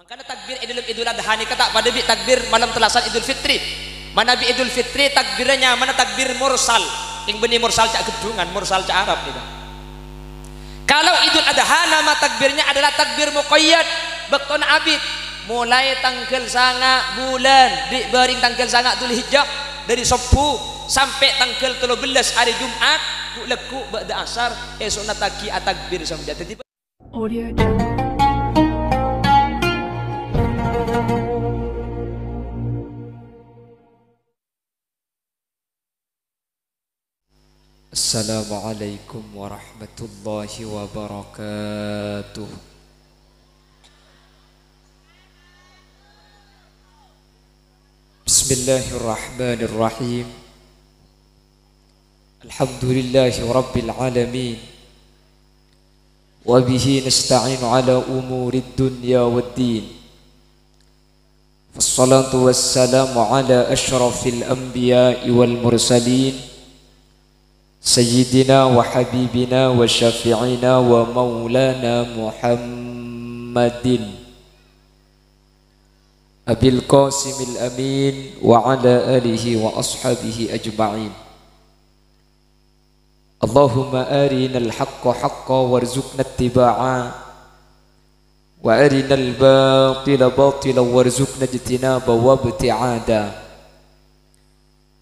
Makanya takbir Idul Adha ni kata pada bi takbir malam telasan Idul Fitri. Mana bi Idul Fitri takbirnya mana takbir mursal. Yang benih mursal cak gedungan, mursal cak Arab gitu. Kalau Idul Adha nama takbirnya adalah takbir muqayyad, bektona abid. Mulai tanggal sanga bulan di baring tanggal sanga Dzulhijjah dari subuh sampai tanggal 13 hari Jumat ku leku ba'da asar esok nataki atakbir sampai jadi audio. Assalamualaikum warahmatullahi wabarakatuh. Bismillahirrahmanirrahim. Alhamdulillahi rabbil alamin. Wa bihi nasta'inu ala umurid dunya waddin. Wassalatu wassalamu ala ashrafil anbiya'i wal mursalin. Sayyidina wa habibina wa syafi'ina wa maulana Muhammadin Abil Qasimil Amin wa ala alihi wa ashabihi ajma'in. Allahumma arinal haqqa haqqa warzuqna ittiba'a wa arinal batila batila warzuqna ijtinaba wa ibti'ada.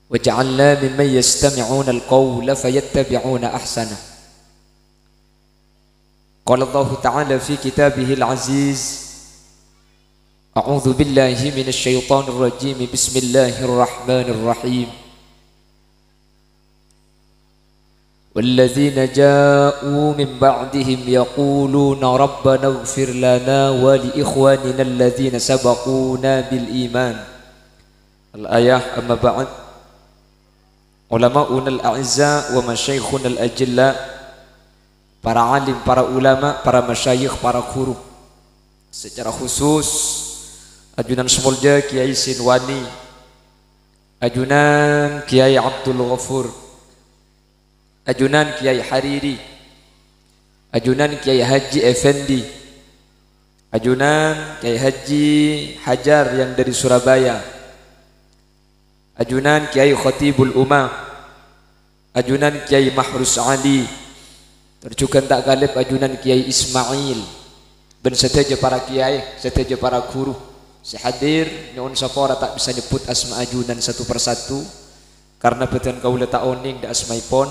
Waj'alna mimman yastami'una al-qawla fayattabi'una ahsana. Qala Allah Ta'ala fi kitabih al-aziz. A'udzu billahi minasy syaithanir rajim. Bismillahirrahmanirrahim. Walladzina ja'u min ba'dihim yaquluna rabbana ighfir lana wa li ikhwanina alladzina sabaquna bil iman. Al-ayah amma ba'd. Ulama'un al-a'izza wa masyayikhun al-ajilla, para alim, para ulama, para masyayikh, para guru. Secara khusus ajunan Semulja Kiai Sinwani, ajunan Kiai Abdul Ghafur, ajunan Kiai Hariri, ajunan Kiai Haji Effendi, ajunan Kiai Haji Hajar yang dari Surabaya, ajunan Kiai Khatibul Umam, ajunan Kiai Mahrus Ali, terjukan tak galib ajunan Kiai Ismail, dan seteja para kiai, seteja para guru sehadir. Nyuwun sapora tak bisa nyebut asma ajunan satu persatu karena beten kaula tak oning da asmaipun.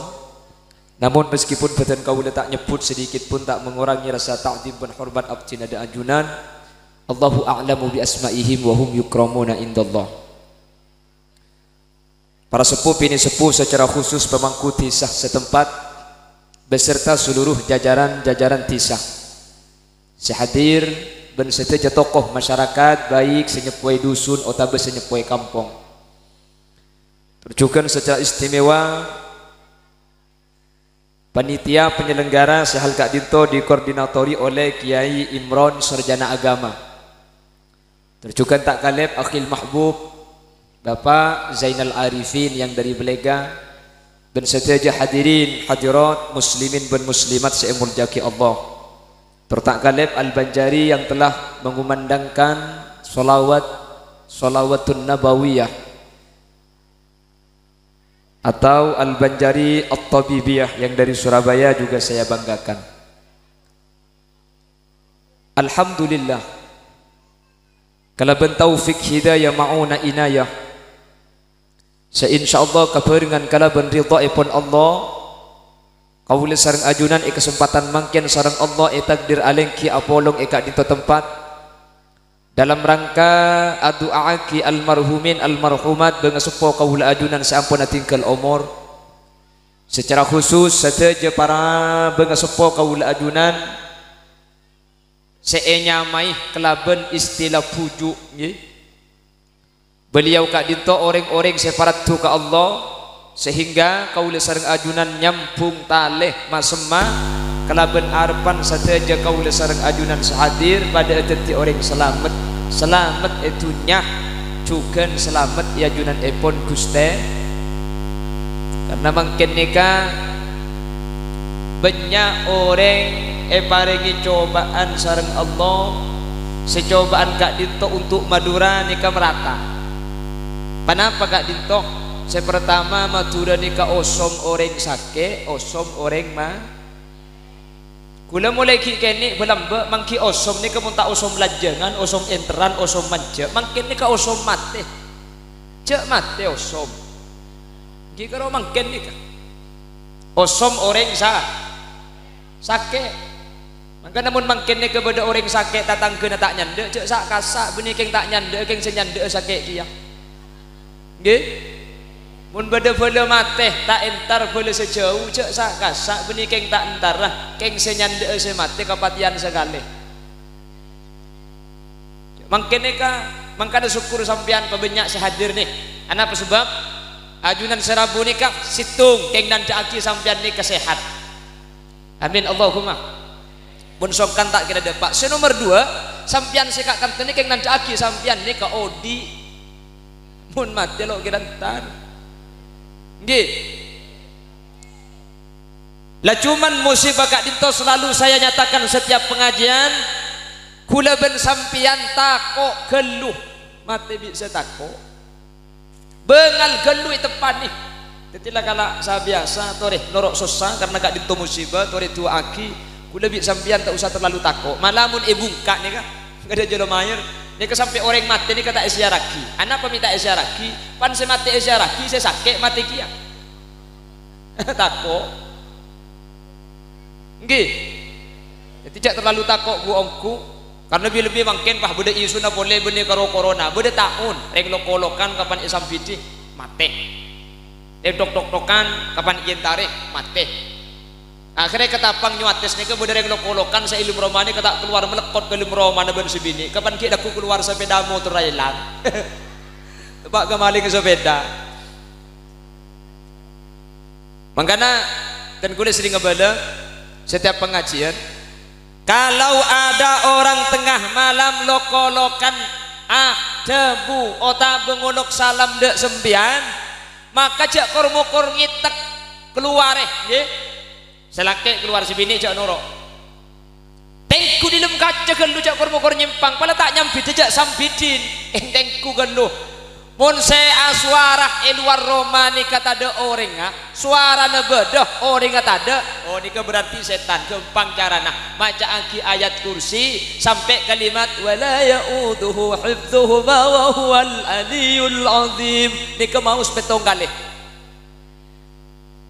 Namun meskipun beten kaula tak nyebut sedikit pun tak mengurangi rasa ta'zim dan hormat abdina da ajunan. Allahu a'lamu bi asma'ihim wa hum yukramuna indallah. Para sepuh ini sepuh secara khusus pemangku tisah setempat beserta seluruh jajaran-jajaran tisah sehadir dan seteja tokoh masyarakat baik senyepoi dusun otabe senyepoi kampung. Terjukan secara istimewa panitia penyelenggara sehal Kak Dinto dikoordinatori oleh Kiai Imron Sarjana Agama. Terjukan tak kaleb akhil mahbub Bapak Zainal Arifin yang dari Belega, dan seteja hadirin hadirat muslimin dan muslimat seemurjaki Allah. Tertak kalib Al-Banjari yang telah mengumandangkan solawatun nabawiyah atau Al-Banjari At-Tabibiyah yang dari Surabaya juga saya banggakan. Alhamdulillah kalau bentaufik hidayah ma'una inayah seinsyaallah kabarengan kalaban ridhaipun Allah kaula sareng ajunan kesempatan mangken sareng Allah takdir alengki apolong eka di tempat dalam rangka adu'aaki almarhumin almarhumat dengan sepo kaula ajunan sampun tinggal umur. Secara khusus sateja para benga sepo kaula ajunan seenyamai kelaben istilah pujuk nggih. Beliau Kak Dinto orang-orang separat tu ke Allah sehingga kaula sareng ajunan nyampung taleh masema kelaben arpan sateja kaula sareng ajunan sehadir pada teti orang selamat itu nyah juga selamat ya ajunan epon Guste karena mungkin nikah banyak orang paringi cobaan sareng Allah secobaan Kak Dinto untuk Madura nikah merata. Kenapa Kak Dinto? Saya pertama Madura nikah osom orang sake, osom orang ma. Kula mulai ki kene belamba mangki osom nikah munta osom lajangan, osom enteran, osom manja. Mangkin nikah osom mate. Cek mate osom. Ki karo mangkin nikah. Osom orang sake. Maka namun mangkin nikah beda orang sake tatangkeun tak nyande cek sak kasak benih keng tak nyande keng senyande sake kia. Nggih. Mun beda bela mate tak entar bela sejauh cek sak kasak benih keng tak entar lah keng senyande semate kapatian sekali. Mangkin nikah mangkana syukur sampean pabanyak sehadir nih. Ana apa sebab? Ajunan serabu nikah situng keng nandaaki sampean nikah sehat. Amin Allahumma. Mun sokan tak kira dapat. Senomor 2 sampean sekakan teni keng nandaaki sampean nikah odi. Mun mati lo kira entar. Nggih. Lah cuman musibah Kak Dinto selalu saya nyatakan setiap pengajian kula ben sampean takok geluh. Mati bisa takok. Bengal gelu itu panik. Tetilah kala saya biasa toreh norok susah karena Kak Dinto musibah toreh tua aki. Kula bi sampean tak usah terlalu takut. Malamun bungka nih kah? Enggak ada jolo mayer. Nih sampai orang mati nih kata isyaraki. Anak peminta isyaraki. Pan saya mati isyaraki saya sakit mati kia. Takut. Nggih. Tidak terlalu takut gua omku. Karena lebih mungkin pah beda isu na boleh benih karo corona beda tahun reglo kolokan kapan isam piti mate dok-dokan kapan iin tarik mate akhirnya ketapang nyuates nih ke beda reglo kolokan saya ilmu romani kata keluar melekot ke ilmu romani ben sebini kapan kita aku keluar sepeda motor hilang tebak kemaling ke sepeda makanya dan kuliah sering ngebala setiap pengajian. Kalau ada orang tengah malam lokolokan debu otak bengolok salam dek sembian maka jak kormokor ngitek keluar nggih selake keluar sibini jak norok tengku di lem kaca gelu jak kormokor nyimpang pala tak nyambi jak sambidin tengku gelu mun saya suara luar romani kata ada orang suara nebedah orang kata ada oh ini berarti setan gampang carana maca aki ayat kursi sampai kalimat wala yauduhu hifdzuhuma wa huwal aliyul azim nika mau sepetong kali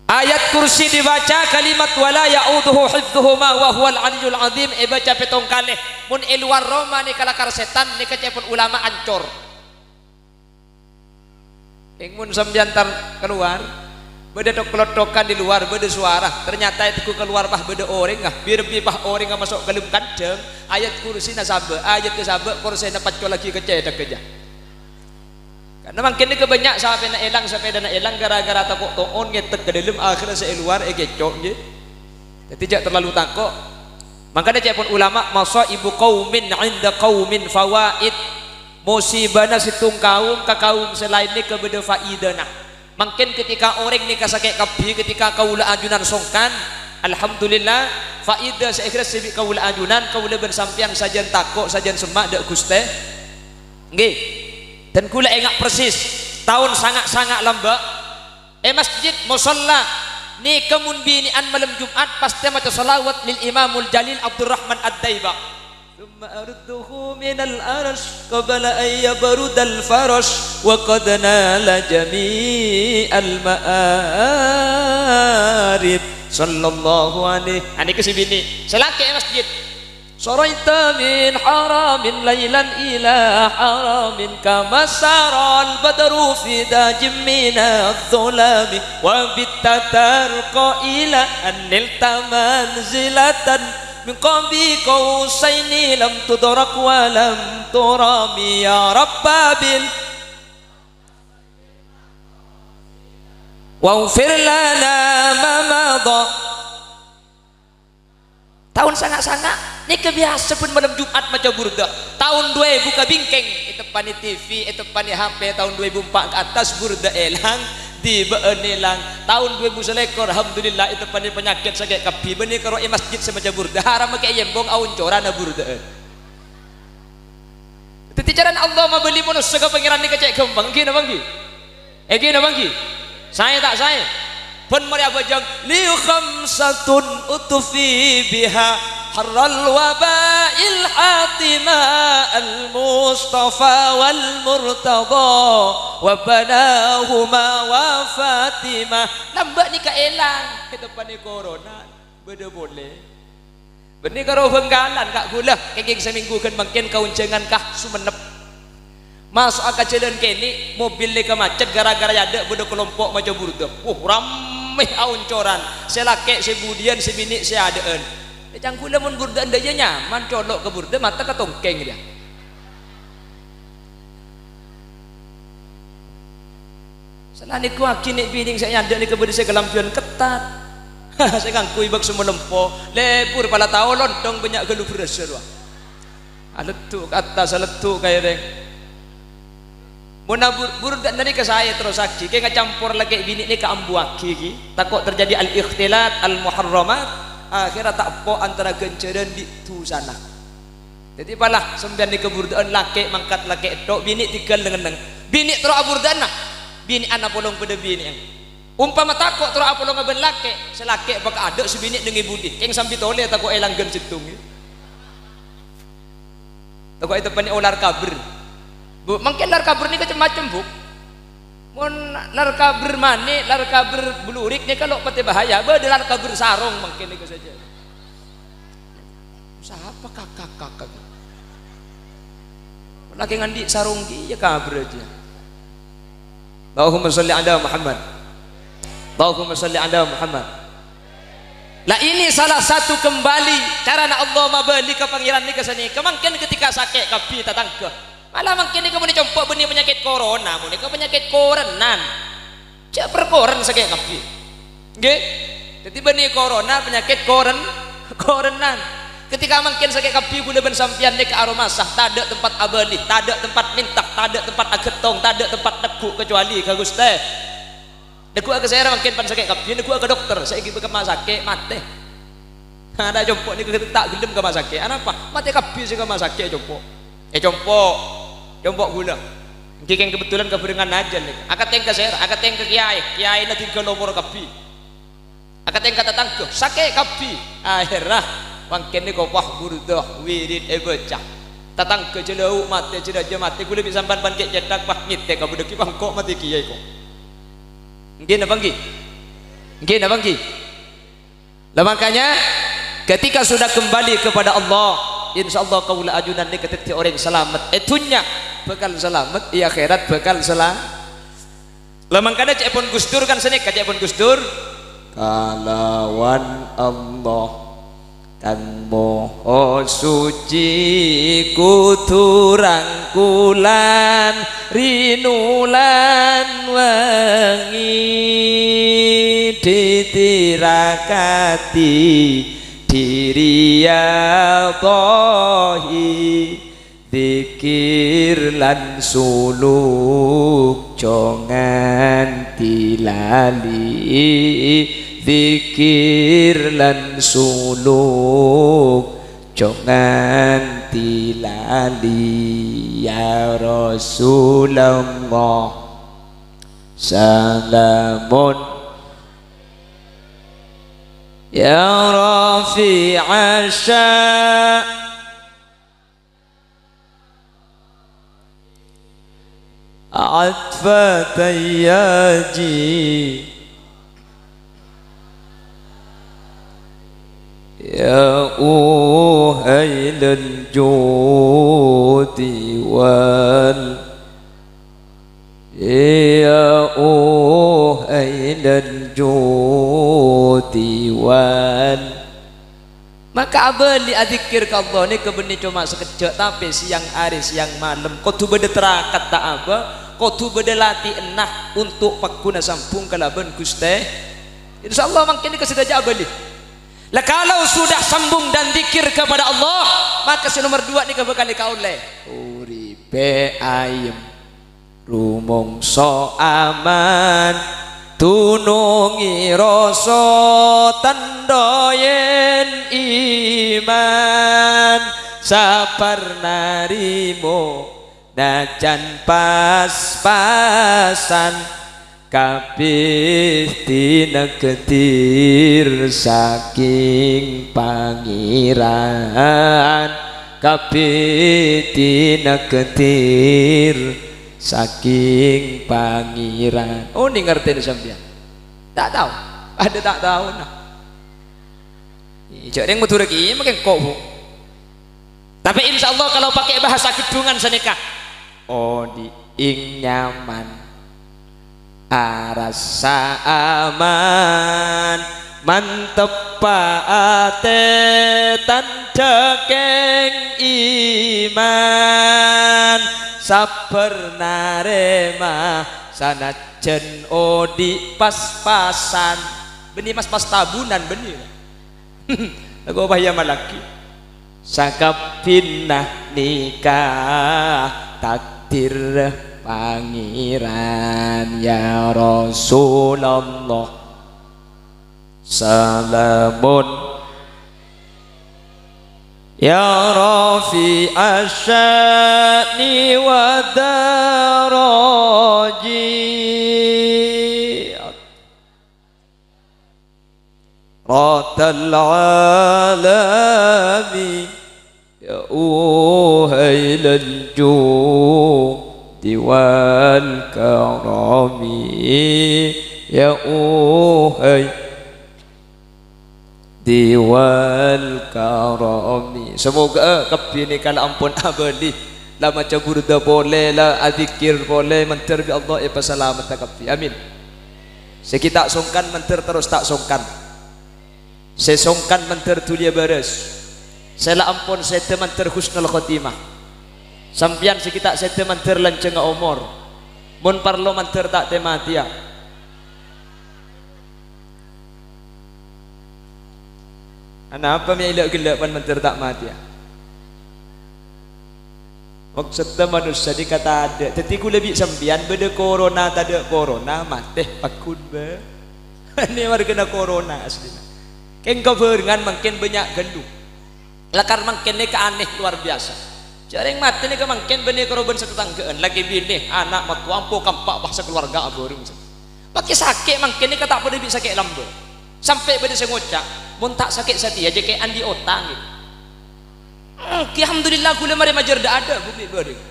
ayat kursi dibaca kalimat wala yauduhu hifdzuhuma wa huwal aliyul azim baca petong kali mun luar romani kalakar setan nika cepun ulama ancor ingmun sambian tar keluar beda tok-tokan di luar beda suara ternyata itu keluar pah beda orang biar pah orang masuk ke dalam kandang ayat kursi nasabe ayat kesabe kursi dapat lagi kecedak keja karena makin ini kebanyak sampai na elang sampai dana elang gara-gara takut toon ngetek ke dalam akhirnya saya luar gecok je tidak terlalu takut makanya cepon ulama masa ibu qaumin inda qaumin fawaid musibahna situng kaum ke kaum selain ini kebeda faidana mungkin ketika orang ini kasake kabi ketika kaula ajunan songkan alhamdulillah faidah saya kira sebik kaula ajunan kaula bersampian sajan takok sajan semak dak guste nggih dan kula ingat persis tahun sangat-sangat lamba masjid musalla ni kemun binian malam Jumat pasti maca salawat lil Imamul Jalil Abdurrahman Ad-Daibak ثم أرده من الأرش قبل أن يبرد الفرش وقد نال جميع المآرب صلى الله عليه ani kesibini selake masjid saraita min haramin laylan ila haramin kama saral badru fi dajim min adh-dhulami wa bittatar qaila annil tamanzilatan min qabi qausaini lam tudrak wa lam turami ya rabbabil waghfir lana ma madha tahun sangat-sangat ini kebiasa pun malam Jumat maca burda tahun 2000 buka bingkeng itu pani TV itu pani HP tahun 2004 ke atas burda elang di beenilang tahun 2000 selekor alhamdulillah itu pandai penyakit sakit kapi benih karo masjid semacam burda haram ke yembong aun corana burda Kejaran Allah membeli manusia ke pengiran ni kecek gembang gini bangki gini bangki saya tak saya pun mari abajang li khamsatun utufi biha harral wabail hatima al mustafa wal murtada wa banahuma wa fatimah nambah ni kaelang ke depan ni corona beda boleh benih karo benggalan kak gula kenging seminggu kan makin kauncengan kah sumenep masuk akal jalan kini mobil leka macet gara-gara ada beda kelompok macam burda ramai auncoran selakek sebudian sebini seadaan cangkula mun burda anda je nyaman colok ke burda mata ke tongkeng dia salah ni ku akini bining saya ada ni kebetulan saya kelampion ketat saya ngangku ibak semua lempo lebur pala tahu lontong banyak gelu beres wah aletuk atas aletuk kayak reng muna burda nani ke saya terus saksi kayak campur lagi bini ni ke ambuaki ki takut terjadi al ikhtilat al muharramat akhirnya tak po antara genceran di tu sana jadi palah sembilan di keburdaan laki mangkat laki itu bini tinggal dengan bini terus aburdaan bini anak polong pada bini yang umpama takut terus apa lo ngaben laki selaki apakah ada sebini dengan budi yang sambil tole takut elang gen situng takut itu panik ular kabur bu mungkin lar kabur ni macam-macam bu mun lar kabur mani lar kabur bulurik ni kalau pati bahaya beda lar kabur sarung mungkin itu saja siapa kakak lagi ngandi sarung dia kabur aja Allahumma sholli ala Muhammad Allahumma sholli ala Muhammad. Lah ini salah satu kembali cara nak Allah mabali ke pangeran ni ke sini. Kemangkin ketika sakit kapi tatangke. Malah mungkin ni kamu dicompak benih penyakit corona, mun ke penyakit korenan. Cak perkoren sakit kapi. Nggih. Jadi benih corona penyakit korenan. Ketika mungkin sakit kapi gula ben sampian ni ke aromasah, tak ada tempat abali, tak ada tempat mintak, tak ada tempat agetong, tak ada tempat dekuk kecuali ke Gusti. Deku ke saya makin pan sakit kapi, deku ke dokter, saya pergi ke rumah sakit mati. Ada jompok ni tak gelem ke rumah sakit. Apa? Mati kapi sih ke rumah sakit jompok. Jompok gula. Kikeng kebetulan keberengan aja nih. Akat yang ke saya, akat yang ke kiai nanti ke nomor kapi. Akat yang kata tangke, sakit kapi. Akhirnya makin ni kau wah burdah wirid ebecah. Tatang ke jelau mati jedaja mati. Gula bisa sampan pancet cetak pah ngite kau berdeki bangkok mati kiai kau. Nggih napa nggih? Nggih napa nggih? Lah makanya ketika sudah kembali kepada Allah, insyaallah kaula ajunan ni ketika orang selamat. Dunya bakal selamat, akhirat bakal selamat. Lah makanya cek pun Gusdur kan sini cek pun Gusdur kalawan Allah kang moho suci kudu rangkulan rinulan wengi ditirakati diriyadhahi zikir lan suluk jongan tilali zikir lan suluk jangan tilali ya Rasulullah salamun ya rafi'asya atfatayyaji ya uhailal judi wal ya uhailal judi wal maka abali adzikir ka Allah ni kebeni cuma sekejap tapi siang hari siang malam kudu beda terakat tak apa kudu beda latih enah untuk pakuna sampung kalaban Gusti insyaallah makin ni kesedaja abali. Lah kalau sudah sambung dan zikir kepada Allah, maka si nomor 2 ni bakal kauleh. Uripe ayem, rumangsa aman, tunungi rasa tandha yen iman, sabar narimo najan pas-pasan kabeh tinegdir saking pangeran, kabeh tinegdir saking pangeran. Oh, ini ngerti sampean? Tak tahu? Ada tak tahu nah. Jadi yang betul lagi makin kok bu. Tapi insya Allah kalau pakai bahasa kedungan senikah, oh di ing nyaman, arasa aman, mantep paate tanda keng iman, sabar narema sanajan odi pas-pasan, benih pas-pas tabunan benih. Lagu bahaya malaki sakap pinnah nikah takdir pangeran ya Rasulullah salamun ya rafi asyani wa daraji ratal alami ya uhailal judi wal karami ya uhai diwal karami. Semoga kebinikan ampun abadi la maca burda boleh la adzikir boleh mentir bi Allah ipa selamat kabbi amin. Sekita songkan mentir terus tak songkan, sesongkan mentir tulia bares, sela ampun sete mentir husnul khotimah, sampian sekita sete mentir lanceng umur, mun parlo mentir tak tematia. Kenapa mi ilak gelapan mentir tak mati ya? Maksudnya manusia dikata ada, tapi ku lebih sembian beda corona tak ada corona mati pakun be. Ini warga kena corona aslinya. Keng keberengan makin banyak gendut. Lakar makin ni keaneh luar biasa. Jaring mati ni ke makin benih korban setetanggaan lagi bini anak matuang po kampak bahasa keluarga aborong. Pakai sakit makin ni kata apa dia bisa sakit lambe. Sampai pada saya ngocak mun tak sakit setia aja kayak andi otang gitu. Alhamdulillah gula mari majar dak ada bukti bareng.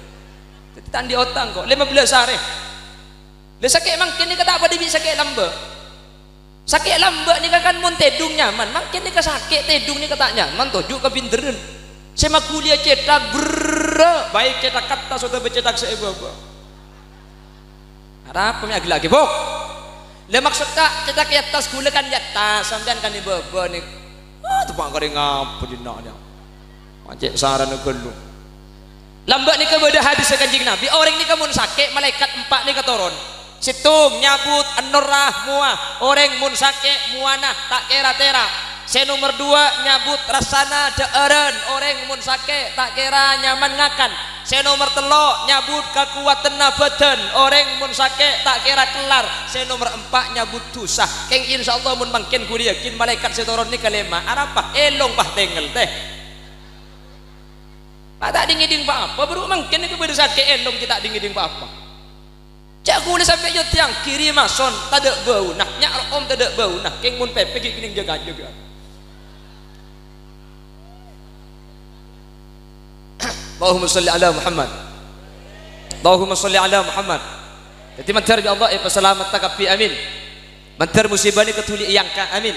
Tapi andi otang kok 15 hari. Le sakit mangkin ni kata apa dia bisa sakit lambe. Sakit lambe ni kan mun tedung nyaman, mangkin ni ka sakit tedung ni kata nyaman tojuk ke pintereun. Saya kuliah cetak baik cetak kata sudah bercetak seebaba. Harap kami lagi bok. Le maksud tak cetak di atas gula kan di atas sampean kan ibu ni tu pak kering apa di naknya macet saran gelu lambat ni ke beda hadis kanjeng Nabi orang ni kamun sakit malaikat 4 ni keturun situng nyabut anurah muah orang mun sakit muana tak kira tera saya nomor 2 nyabut rasana deeren orang mun sakit tak kira nyaman ngakan saya nomor 3 nyabut kekuatan badan orang mun sakit tak kira kelar saya nomor 4 nyabut dosa keng insyaallah mun mangkin ku yakin malaikat seturun ni kelema arapa elong bah tengel teh tak dingiding apa baru mangkin ni kepada sakit elong kita dingiding apa cak kulit sampai yo tiang kiri mason tak ada bau nah nyak om tak ada bau nah keng mun pepe gini jaga Allahumma salli ala Muhammad Allahumma salli ala Muhammad. Jadi mentar bi Allah ipa selamat takapi amin. Mentar musibah ni ketuli iyangka amin.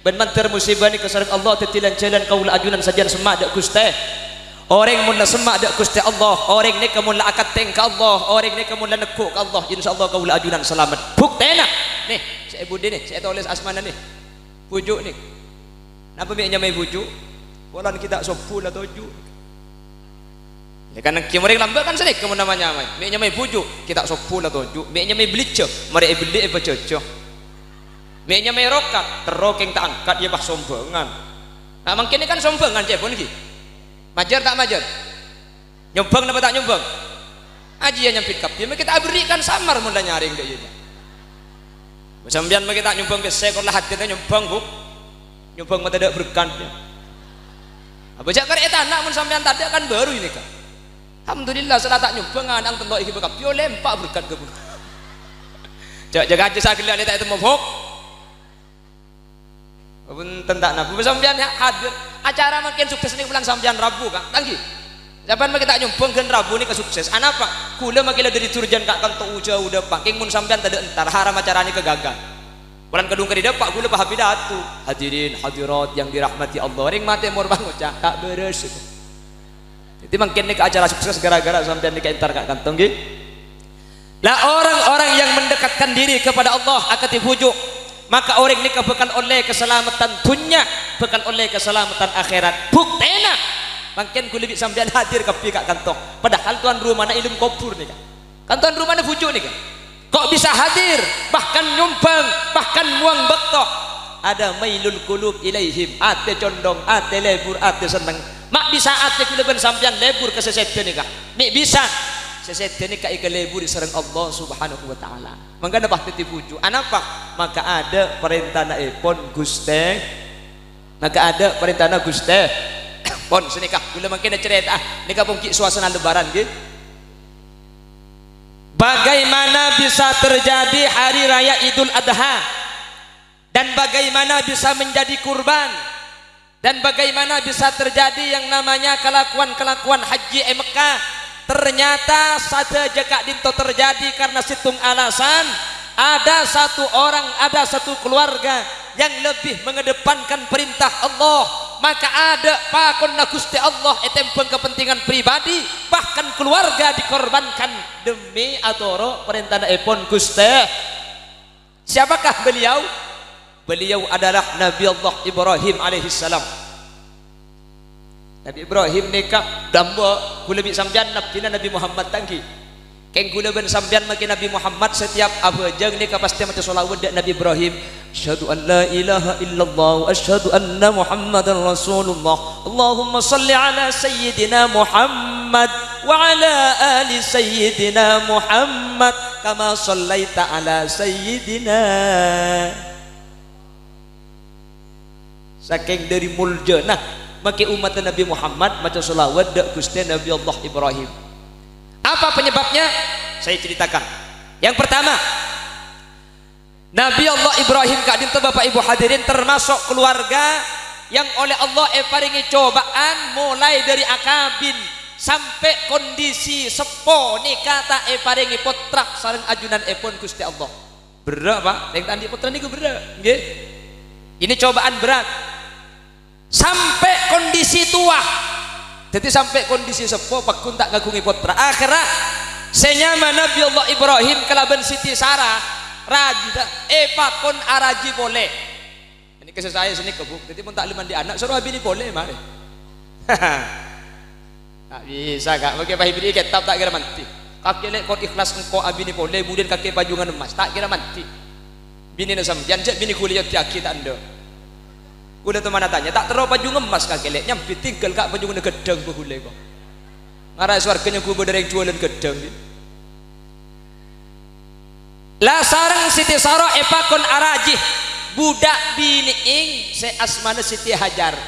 Ben mentar musibah ni kesarek Allah tetilan jalan kaula ajunan sajan semak dak guste. Orang mun la semak dak guste Allah, orang ni kamun la akad teng ka Allah, orang ni kamun la nekuk ka Allah, insyaallah kaula ajunan selamat. Buktena. Nih, saya budi nih, saya tulis asmana nih. Bujuk nih. Napa mi nyamai bujuk? Bolan kita sopu la toju. Ya kan kemarin lambat kan sedek kamu namanya mai. Mek nyamai bujuk kita sopu la toju. Mek nyamai belice, mari beli apa cocok. Mek nyamai rokat, terokeng tak angkat ya bah sombongan. Nah mungkin kan sombongan je pun lagi. Majar tak majar? Nyombang napa tak nyombang? Aji ya nyampit kap. Ya kita berikan samar mun dah nyaring dak ieu. Sampeyan kita nyombang ke sekor lah hatine nyombang bu. Nyombang mata dak berkan. Apa jak karek tanah mun sampeyan tak ada kan baru ini kan. Alhamdulillah salah tak nyumpeng anang tendok iki bekap yo lempak berkat ke. Jaga aja sakit lihat tak itu mabuk. Punten tak nabu sampean hadir acara makin sukses nih pulang sampean Rabu Kak. Tanggi. Sampean makin tak nyumpeng gen Rabu nih kesukses. Anapa? Kula makin dari turjan Kak kanto jauh depak. King mun sampean tadi entar haram acara ini kegagal. Bulan kedung kedi depak kula bah pidato. Hadirin hadirat yang dirahmati Allah. Ring mate mor bang ucap tak beres. Jadi makin nih ke acara sukses gara-gara sampean nih entar Kak kantong nggih. Lah orang-orang yang mendekatkan diri kepada Allah akan dibujuk, maka orang ini bukan oleh keselamatan dunia, bukan oleh keselamatan akhirat. Buktena makin ku lebih sampean hadir ke pihak kantong, padahal tuan rumahnya ilmu kubur nih kan tuan rumahnya bujuk nih kan, kok bisa hadir bahkan nyumbang bahkan muang bektok. Ada mailul qulub ilaihim, ate condong ate lebur ate seneng mak bisa ate kuleban sampean lebur ke seseteu nih kan mek bisa sesetene ka ikalebur sareng Allah Subhanahu wa taala. Mangga dapat dipuju. Anapa? Maka ada perintah naipun Guste. Maka ada perintah na Guste. Pon senikah kula mangke cerita nika pungki suasana lebaran nggih. Bagaimana bisa terjadi hari raya Idul Adha? Dan bagaimana bisa menjadi kurban? Dan bagaimana bisa terjadi yang namanya kelakuan-kelakuan haji Mekah? Ternyata saja kak dinto terjadi karena situng alasan ada satu orang, ada satu keluarga yang lebih mengedepankan perintah Allah, maka ada pakon Gusti Allah etempeng kepentingan pribadi, bahkan keluarga dikorbankan demi atoro perintah epon Gusti. Siapakah beliau? Beliau adalah Nabi Allah Ibrahim alaihissalam. Nabi Ibrahim nikah damba kula bi sampean Nabi Muhammad tangki. Keng kula ben sampean makin Nabi Muhammad setiap abajang nikah pasti maca sholawat Nabi Ibrahim. Asyhadu an la ilaha illallah wa asyhadu anna Muhammadar Rasulullah. Allahumma shalli ala sayyidina Muhammad wa ala ali sayyidina Muhammad kama shallaita ala sayyidina. Saking dari muljana maka umat Nabi Muhammad maca sholawat dak Gusti Nabi Allah Ibrahim. Apa penyebabnya? Saya ceritakan. Yang pertama, Nabi Allah Ibrahim kak dinten Bapak Ibu hadirin termasuk keluarga yang oleh Allah paringi cobaan mulai dari akabin sampai kondisi sepo nikah tak paringi potrak sareng ajunan epon Gusti Allah. Berat Pak, yang tadi putra niku berat nggih. Ini cobaan berat. Sampai kondisi tua, jadi sampai kondisi sepuh pakun tak ngagungi putra akhirnya senyama Nabi Allah Ibrahim kelaban Siti Sarah raja pakun araji boleh ini kisah saya sini kebuk jadi pun tak liman di anak suruh abini boleh mari tak bisa kak bagi pahibini kitab tak kira manti kaki lek kot ikhlas engkau abini boleh kemudian kaki pajungan emas tak kira manti bini nasam janjak bini kuliah tiaki tak anda. Udah teman tanya tak terlalu baju ngemas kaki lek nyampi tinggal kak baju ngene gedang behule kok ngarah swarganya ku berdereng jualan gedang lah sarang Siti Sarah epakon arajih budak bini ing se asmana Siti Hajar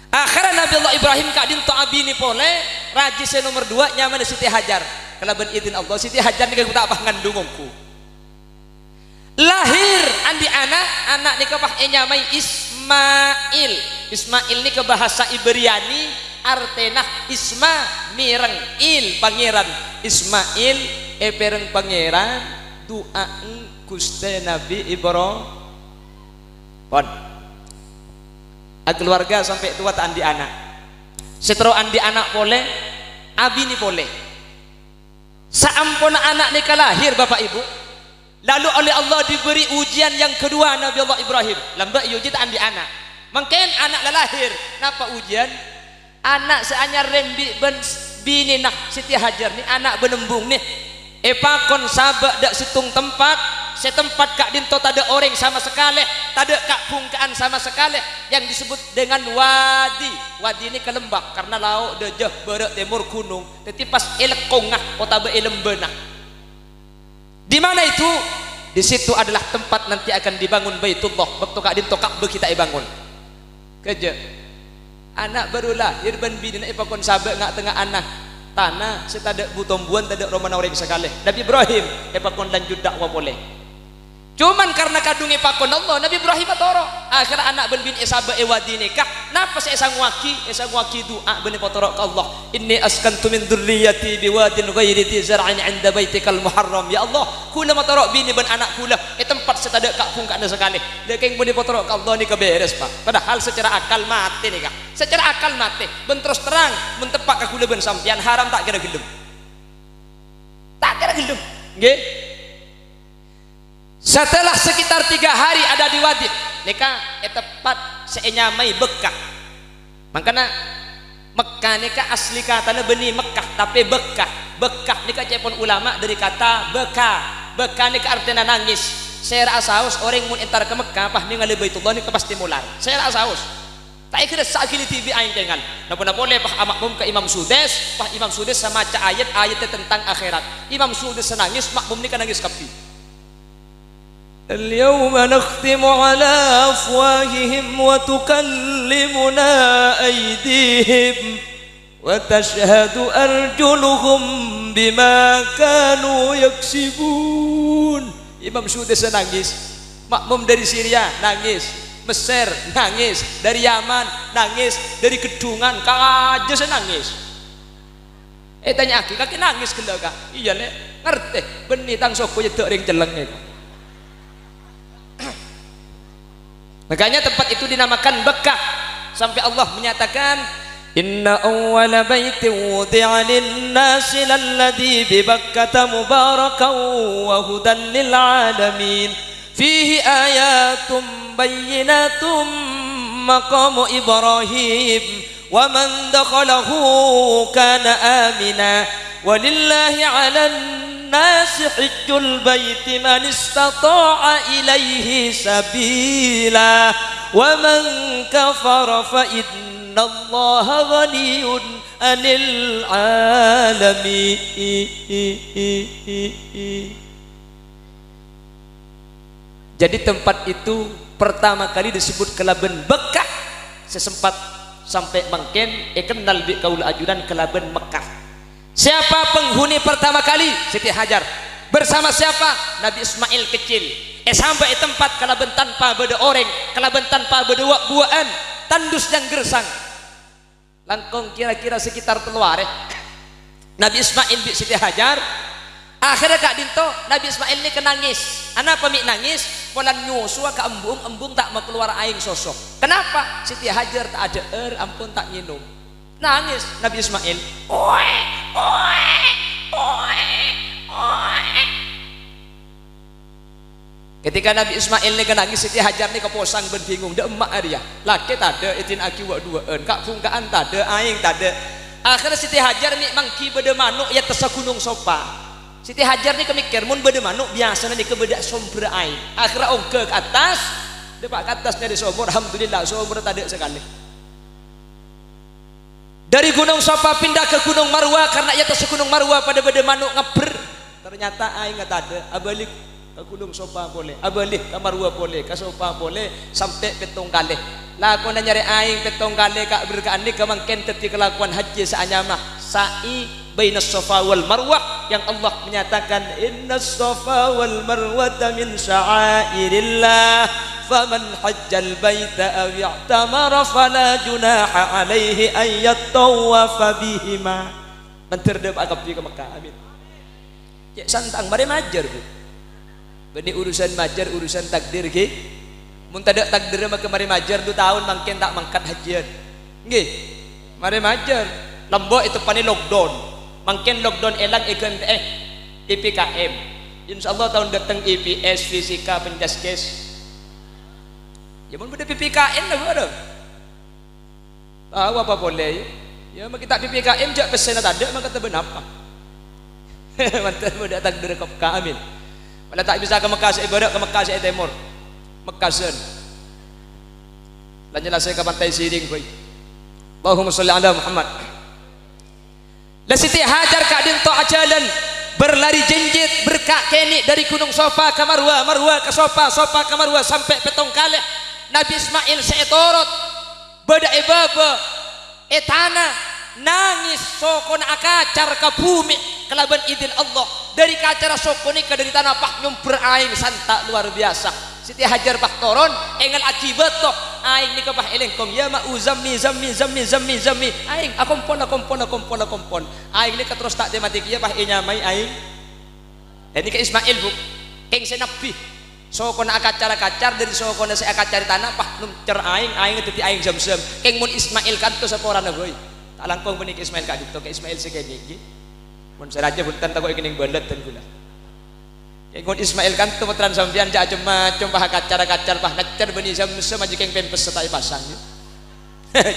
akhirnya Nabi Allah Ibrahim kak dinto abini pole raji se nomor 2 nyaman Siti Hajar kalaban izin Allah Siti Hajar nih tak apa ngandungku lahir andi anak nikah pah nyamai Ismail. Ismail ini ke bahasa Ibrani artenah isma mireng il pangeran Ismail pereng pangeran doa Gusti Nabi Ibrahim pon keluarga sampai tua tak andi anak setelah andi anak boleh abi ini boleh saampun anak nikah lahir Bapak Ibu lalu oleh Allah diberi ujian yang kedua Nabi Allah Ibrahim lambak uji tak andi anak mungkin anak lahir napa ujian anak seanyar rembi ben bini nak Siti Hajar nih anak benembung nih epakon sabak dak situng tempat setempat kak dinto tak ada orang sama sekali tak ada kak bungkaan sama sekali yang disebut dengan wadi ini kelembak karena laut dejah berak timur gunung tapi pas elekongah otabe elembenah. Di mana itu? Di situ adalah tempat nanti akan dibangun Baitullah. Waktu kak dinto Ka'bah kita bangun. Kerja. Anak baru lahir ban bini nak ipakon sabak ngak tengah anak. tanah setada butombuan tada romana orang sekali. Nabi Ibrahim pakon lanjut dakwah boleh. Cuman karena kadungi pakon Allah Nabi Ibrahim atoro akhir anak ben bin Isaba ewadi nikah napa se esang waki doa ben potoro ke Allah inni askantu min dzurriyyati biwadin ghairi dzi zar'in 'inda baitikal muharram ya Allah kula matoro bini ben anak kula tempat setada kakung kana sekali lekeng ben potoro ke Allah ni keberes Pak padahal secara akal mati nikah secara akal mati ben terus terang men tepak ka kula ben sampean haram tak kira gelem nggih. Setelah sekitar 3 hari ada di wadid nikah tepat seenyamai Bekah makanya Mekah nikah asli katanya benih Mekah tapi Bekah nikah cepon ulama dari kata Bekah nikah artinya nangis saya rasa haus orang mun entar ke Mekah pah ningali Baitullah nikah pasti mular saya rasa haus tak kira sakili TV aing dengan napa boleh pah makmum ke Imam Sudes pah Imam Sudes sama ayat tentang akhirat Imam Sudes nangis makmum nikah nangis kapi. اليوم نختم على أفواههم وتكلمنا أيديهم وتشهد أرجلهم بما كانوا يكسبون. Imam Sudes nangis, makmum dari Syria nangis, Mesir nangis, dari Yaman nangis, dari Kedungan kaja nangis. Tanya aki kaki nangis gelo kak, iya le ngerti benih tang soko yedok ring celeng itu. Makanya tempat itu dinamakan Bekah sampai Allah menyatakan inna awwala baitin wudi'a lin-nasi lalladzi bi Bakkata mubarakan wa hudan lil alamin fihi ayatum bayyinatum maqamu Ibrahim wa man dakhalahu kana amina walillahi 'alan الناس حج البيت من استطاع إليه سبيلا ومن كفر فإن الله غني عن العالمين. Jadi tempat itu pertama kali disebut kelaben Bekah sesempat sampai mangken kenal bi kaul ajudan kelaben Mekah. Siapa penghuni pertama kali? Siti Hajar. Bersama siapa? Nabi Ismail kecil. Sampai tempat kalaben tanpa beda oreng, kalaben tanpa beda buaan, tandus yang gersang. Langkong kira-kira sekitar teluare. Nabi Ismail bi Siti Hajar. Akhirnya kak dinto Nabi Ismail ini kenangis. Anak pemik nangis, polan nyusua ke embung tak mau keluar aing sosok. Kenapa? Siti Hajar tak ada ampun tak minum. Nangis Nabi Ismail. Ketika Nabi Ismail ni nangis Siti Hajar ni keposang ben bingung dak emak dia. Laki tak ada itin aki wa duaan, kak fungkaan tak ada, aing tak ada. Akhirnya Siti Hajar ni mangki beda manuk ya tesa gunung sopa. Siti Hajar ni kemikir mun beda manuk biasa ni ke beda sumber air. Akhirnya ongke ke atas, depak ke atasnya di sumur, alhamdulillah sumur tak ada sekali. Dari Gunung Sopa pindah ke Gunung Marwa karena ia atas Gunung Marwa pada beda manuk ngeber. Ternyata aing nggak ada. Abalik ke Gunung Sopa boleh, abalik ke Marwa boleh, ke Sopa boleh sampai petong kali. Lah aku nyari aing petong kali kak berkani kemangken teti kelakuan haji seanyamah sa'i bainas Sofa wal Marwah yang Allah menyatakan innas Sofa wal Marwata min sya'airillah. فمن حج البيت أو اعتمر فلا جناح عليه أن يطوف بهما. Menteri dep agak pergi ke Mekah, amin. Cek santang, mari majar bu. Beni urusan majar, urusan takdir ke. Mun tak takdir maka mari majar 2 tahun mangken tak mangkat hajian. Nggih, mari majar. Lembok itu pani lockdown. Mangken lockdown elang PPKM. Insyaallah tahun datang IPS, fisika, penjaskes. Ya mun beda PPKM lah bodoh. Tahu apa boleh ya mak kita PPKM jak pesen tak ada maka tak benapa. Mantap beda takdir ke Mekah amin. Kalau tak bisa ke Mekah saya ibarat ke Mekah saya timur. Mekah sen. Lanjut saya ke pantai Siring boy. Allahumma sholli ala Muhammad. La Siti Hajar ka dinto ajalan berlari jenjit berkak kenik dari Gunung Sofa ke Marwa, Marwa ke Sofa, Sofa ke Marwa sampai petong kali. Nabi Ismail seetorot beda ibaba etana nangis sokon akacar ke bumi kelaban idin Allah dari kacara sokoni ke dari tanah pak nyumber aing santa luar biasa Siti Hajar pak toron engel akibat toh aing ni kapah elengkong ya ma uzammi zammi aing akompon aing ni terus tak tematik ya pah inyamai aing ini ke Ismail bu keng senabi sokon akacar dari sokon se akacar tanah pah numcer aing teti aing zam-zam keng mun Ismail kanto sapora na boy tak langkong benik Ismail ka dito ke Ismail segini mun seraja buntan tak ikining balat dan gula keng Ismail kanto metran sambian ja macam pah akacar pah nacer beni zam-zam aja keng pempes setai pasang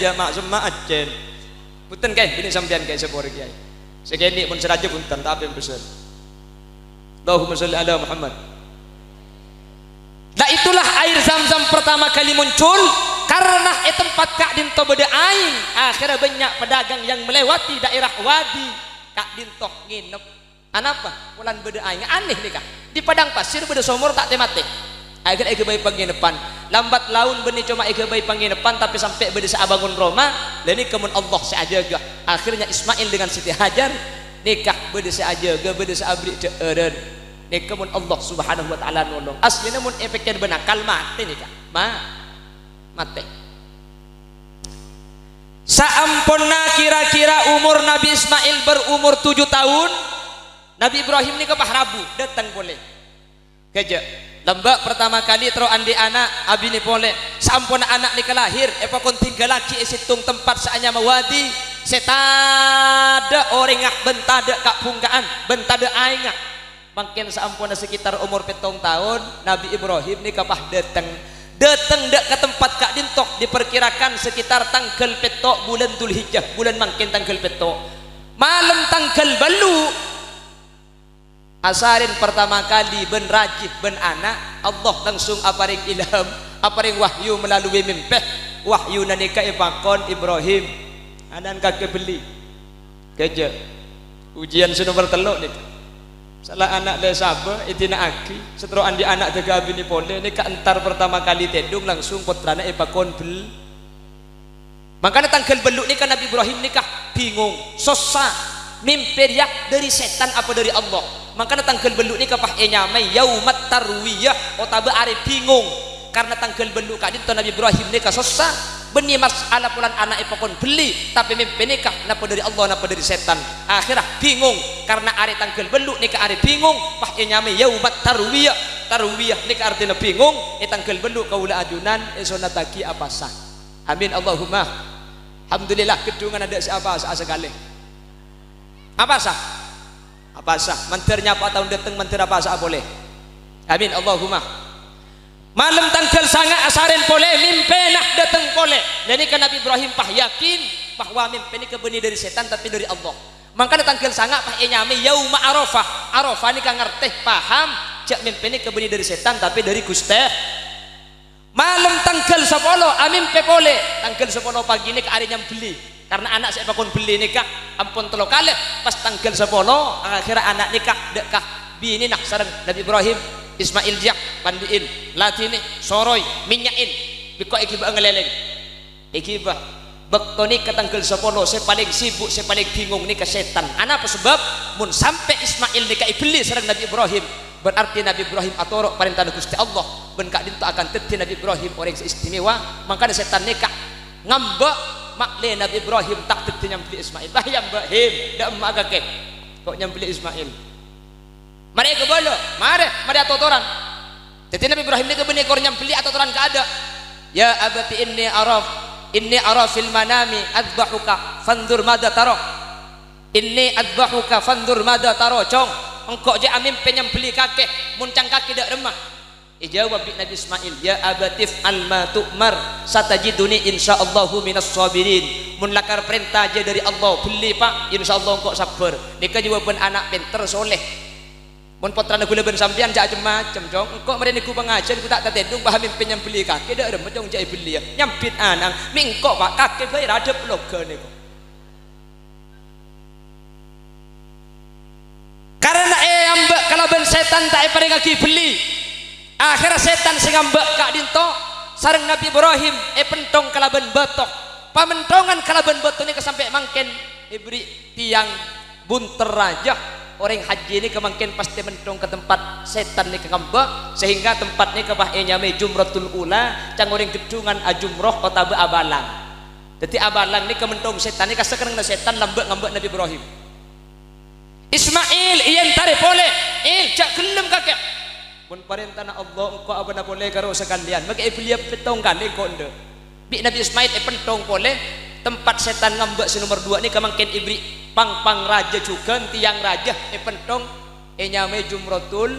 ya mak semma acen buntan keng beni sambian keng sepor kiai segini mun seraja buntan tak pempesan Allahumma sholli ala Muhammad. Nah itulah air zam-zam pertama kali muncul karena tempat Kak Dinto beda aing akhirnya banyak pedagang yang melewati daerah wadi Kak Dinto nginep anapa pulan beda aing aneh nih Kak di padang pasir beda somor tak temate akhirnya ege bayi pangginepan lambat laun benih cuma ege bayi pangginepan tapi sampai beda seabangun Roma dan ini kemun Allah seajaga akhirnya Ismail dengan Siti Hajar nikah beda seajaga beda seabri deeren nikah mun Allah subhanahu wa ta'ala nolong aslinya mun efeknya benakal mati nikah mati saamponna kira-kira umur Nabi Ismail berumur 7 tahun Nabi Ibrahim nikah pah rabu datang boleh kerja lembak pertama kali terus andi anak abi ni boleh saamponna anak nikah lahir kon tinggal laki situng tempat saanya mawadi setada orangak bentada kak punggaan bentada aingak makin saampuna sekitar umur 7 tahun Nabi Ibrahim ni kapah datang dek ke tempat Kak Dintok diperkirakan sekitar tanggal 7 bulan Dzulhijjah bulan makin tanggal 7 malam tanggal balu asarin pertama kali ben rajih ben anak Allah langsung aparing ilham aparing wahyu melalui mimpi wahyu nanika ipakon Ibrahim anan kakek beli kerja ujian nomor 3 nih salah anak le sabar itina aki setelah andi anak jaga bini pole ini keantar pertama kali tedung langsung putrana ipakon bel makanya tanggal beluk nikah Nabi Ibrahim nikah bingung sosa mimpi dia dari setan apa dari Allah makanya tanggal beluk nikah pah enyamai yaumat tarwiyah otabe are bingung karena tanggal beluk kadin Nabi Ibrahim nikah sosa benih masalah pulan anak ipakon beli tapi mimpi nikah napa dari Allah napa dari setan akhirnya bingung karena are tanggal beluk nikah are bingung pah nyame yaumat tarwiyah nikah artinya bingung tanggal beluk kaula ajunan sonataki apa sah amin Allahumma alhamdulillah gedungan ada siapa sekali apa sah menternya apa tahun datang menter apa sah boleh amin Allahumma malam tanggal sangat asarin pole mimpi nak datang pole jadi kan Nabi Ibrahim pah yakin bahwa mimpi ini kebeni dari setan tapi dari Allah makanya tanggal sangat pah nyame yauma arafah ini kan ngerti paham cak mimpi ini kebeni dari setan tapi dari Gusti malam tanggal 10 mimpi pole tanggal 10 pagi ini ke hari yang beli karena anak saya bakon beli nikah ampun telo kali pas tanggal 10 akhirnya anak nikah dekah bini nak sareng Nabi Ibrahim Ismail jak pandiin latini soroy minyain biko ikibah ngeleleng ikibah bektoni ke tanggal 10 saya paling sibuk saya paling bingung nih ke setan apa sebab mun sampai Ismail nikah iblis sareng Nabi Ibrahim berarti Nabi Ibrahim atorok perintah Gusti Allah ben Kak Dinto akan teti Nabi Ibrahim orang istimewa makanya setan nikah ngambek makle Nabi Ibrahim tak teti nyampi Ismail bahaya Ibrahim dak emak kakek kok nyampi Ismail mari ke bolo mari atotoran jadi Nabi Ibrahim ini kebenih kor nyampi atotoran ke ada ya abati inni araf fil manami adbahuka fandur mada taro inni adbahuka fandur mada taro cong engkau je amin penyambeli kakek muncang kaki dak remah jawab Nabi Ismail ya abatif alma tu'mar satajiduni insyaallahu minas sabirin mun lakar perintah aja dari Allah beli pak insyaallah engkau sabar nikah jawaban anak pinter soleh mun potrana gula ben sampean jak macam dong engkau mari niku pengajian ku tak tetendung paham penyambeli kakek dak remah dong jak beli ya nyampit anang mingkok pak kakek bae radep loga niku karena ambek kalau ben setan tak pare kaki beli akhirnya setan sing ambek Kak Dinto sareng Nabi Ibrahim pentong kalaban batok pamentongan kalaban betulnya kesampai mangken ibri tiang bunter raja orang haji ini kemangkin pasti mentong ke tempat setan ni kekambak sehingga tempat ni kebah nyame jumratul ula cang orang gedungan ajumroh kota abalang. Jadi abalang ni kementong setan ni kasekarang na setan lambek ngambek Nabi Ibrahim. Ismail iyan tarik boleh cak gelem kakek pun perintah na Allah engkau apa na boleh karo sekalian maka belia petong kali engkau ende bi Nabi Ismail pentong boleh tempat setan ngambek si nomor 2 ni kemangkin ibri pang raja juga tiang raja pentong nyame jumratul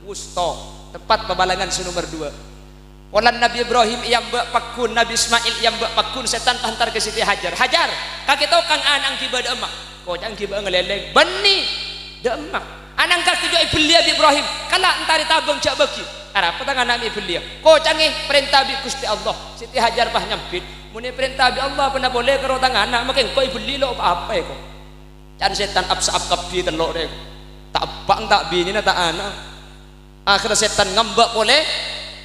wusta tempat babalangan si nomor 2 walan Nabi Ibrahim yang mbak pakun Nabi Ismail yang mbak pakun setan hantar ke Siti Hajar kakek tahu kang anang kiba de emak kau jangan kiba ngeleleng beni de emak anang kakek jo belia Ibrahim kala entar tabung cak bagi arep tangan Nabi belia kau canggih perintah bi Gusti Allah Siti Hajar pah nyampit muni perintah bi Allah pernah boleh karo tangan anak makin kau beli lo apa ya kau can setan apsa kapi telok deh tak bang tak bini na tak anak akhirnya setan ngambek boleh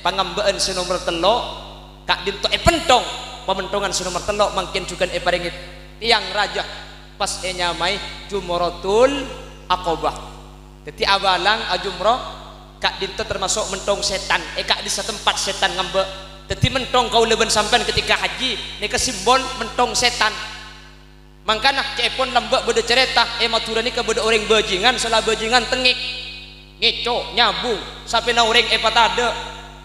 pangambean si nomor telok kak dinto pentong pementongan si nomor telok makin juga paringit tiang raja pas nyamai jumratul aqabah jadi abalang ajumroh kak dinto termasuk mentong setan kak di setempat setan ngambek jadi mentong kau leben sampean ketika haji ini kesimbol mentong setan makanya cepon lembek beda cerita matura ni ke beda orang bajingan salah bajingan tengik ngeco nyambung sampai na orang patada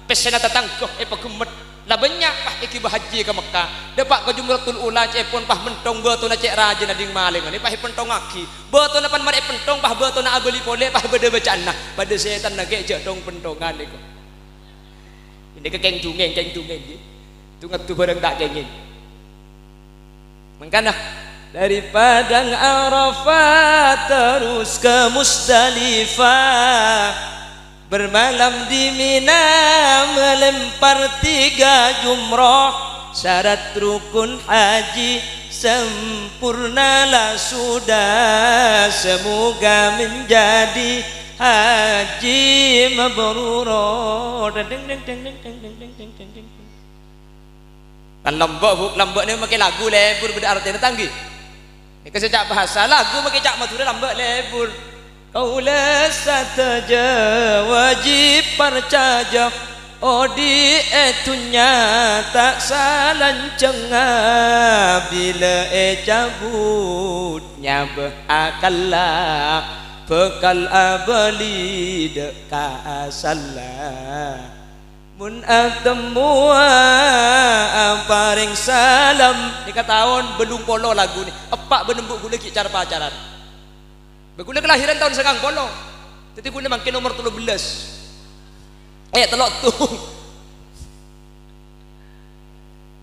pesena tatangkoh pagemet lah banyak pah iki bahaji ke Mekah depak ke jumratul ula cepon pah mentong betona cek raja nading maling ni pah pentong aki betona pan mari pentong pah betona abeli pole pah beda bacana pada setan nage jadong pentongan niku ini ke keng dungeng tungat tu barang tak kengin makanya dari Padang Arafah terus ke Musdalifah bermalam di Mina melempar 3 jumrah syarat rukun haji sempurnalah sudah semoga menjadi haji mabrur kan lembek ni pakai lagu lebur beda artinya tanggi ini kesejak bahasa lagu pakai cak matura lembek lebur kaula sataja wajib percaya odi etunya tak salancenga bila cabutnya berakalla bekal abali deka salah mun atemu paring salam ni tahun belum polo lagu ni epak benembuk gula ki cara pacaran begula kelahiran tahun 90 jadi gula makin nomor 13 telok tu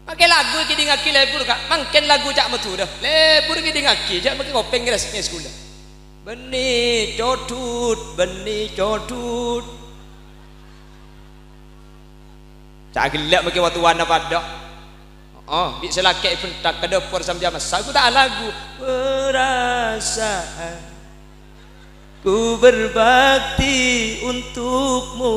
pakai lagu ki ngaki lebur kak makin lagu cak metu dah lebur ki ngaki jak makin kopeng resmi sekolah benih codut cak gelak makin waktu warna pada bisa laki pentak ke dapur sampai masa aku tak lagu perasaan ku berbakti untukmu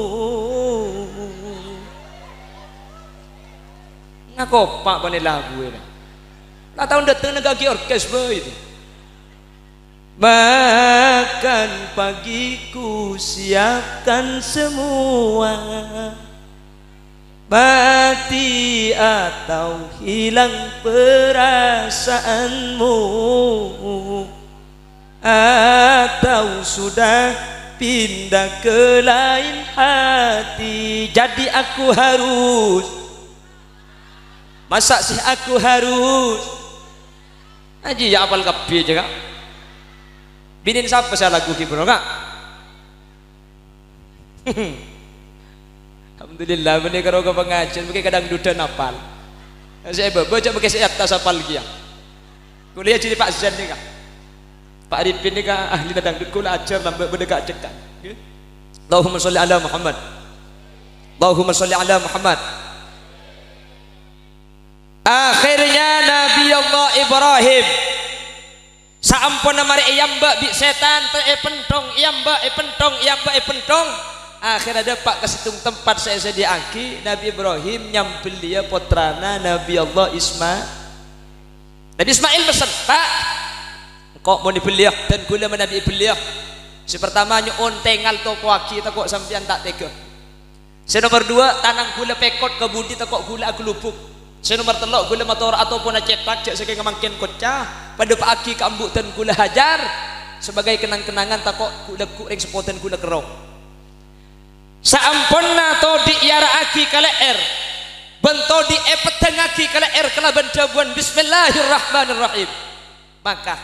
ngakopak pada lagu ini lah tahun datang negara orkes itu makan pagiku siapkan semua mati atau hilang perasaanmu atau sudah pindah ke lain hati jadi aku harus masa sih aku harus aji ya apal kapi aja kak binin siapa saya lagu kibro kak alhamdulillah benih karo ke pengajian pakai kadang duda napal saya baca pakai saya atas apal lagi ya kuliah jadi Pak Zan nih kak Pak Arifin ni kan ahli dangdut kula ajar lambat berdekat cekat. Allahumma sholli ala Muhammad. Allahumma sholli ala Muhammad. Akhirnya Nabi Allah Ibrahim saampuna mari iyamba bi setan pentong iyamba pentong akhirnya dapat ke situng tempat saya sediaki Nabi Ibrahim nyampil dia putrana Nabi Allah Nabi Ismail pesan, Pak, kok mau dibeliah dan gula menabi beliah. Si pertama nyuun tengal toko aki takok sampean tak tega. Si nomor dua tanang gula pekot ke budi takok gula aku lupuk. Si nomor telok gula motor ataupun cetak jak saking mangkin kocah pada pak aki kambuk dan gula hajar sebagai kenang-kenangan takok gula ku ring sepoten gula kerong. Saamponna to di yara aki kaleer bento di epeteng aki kaleer kalaban jabuan bismillahirrahmanirrahim. Maka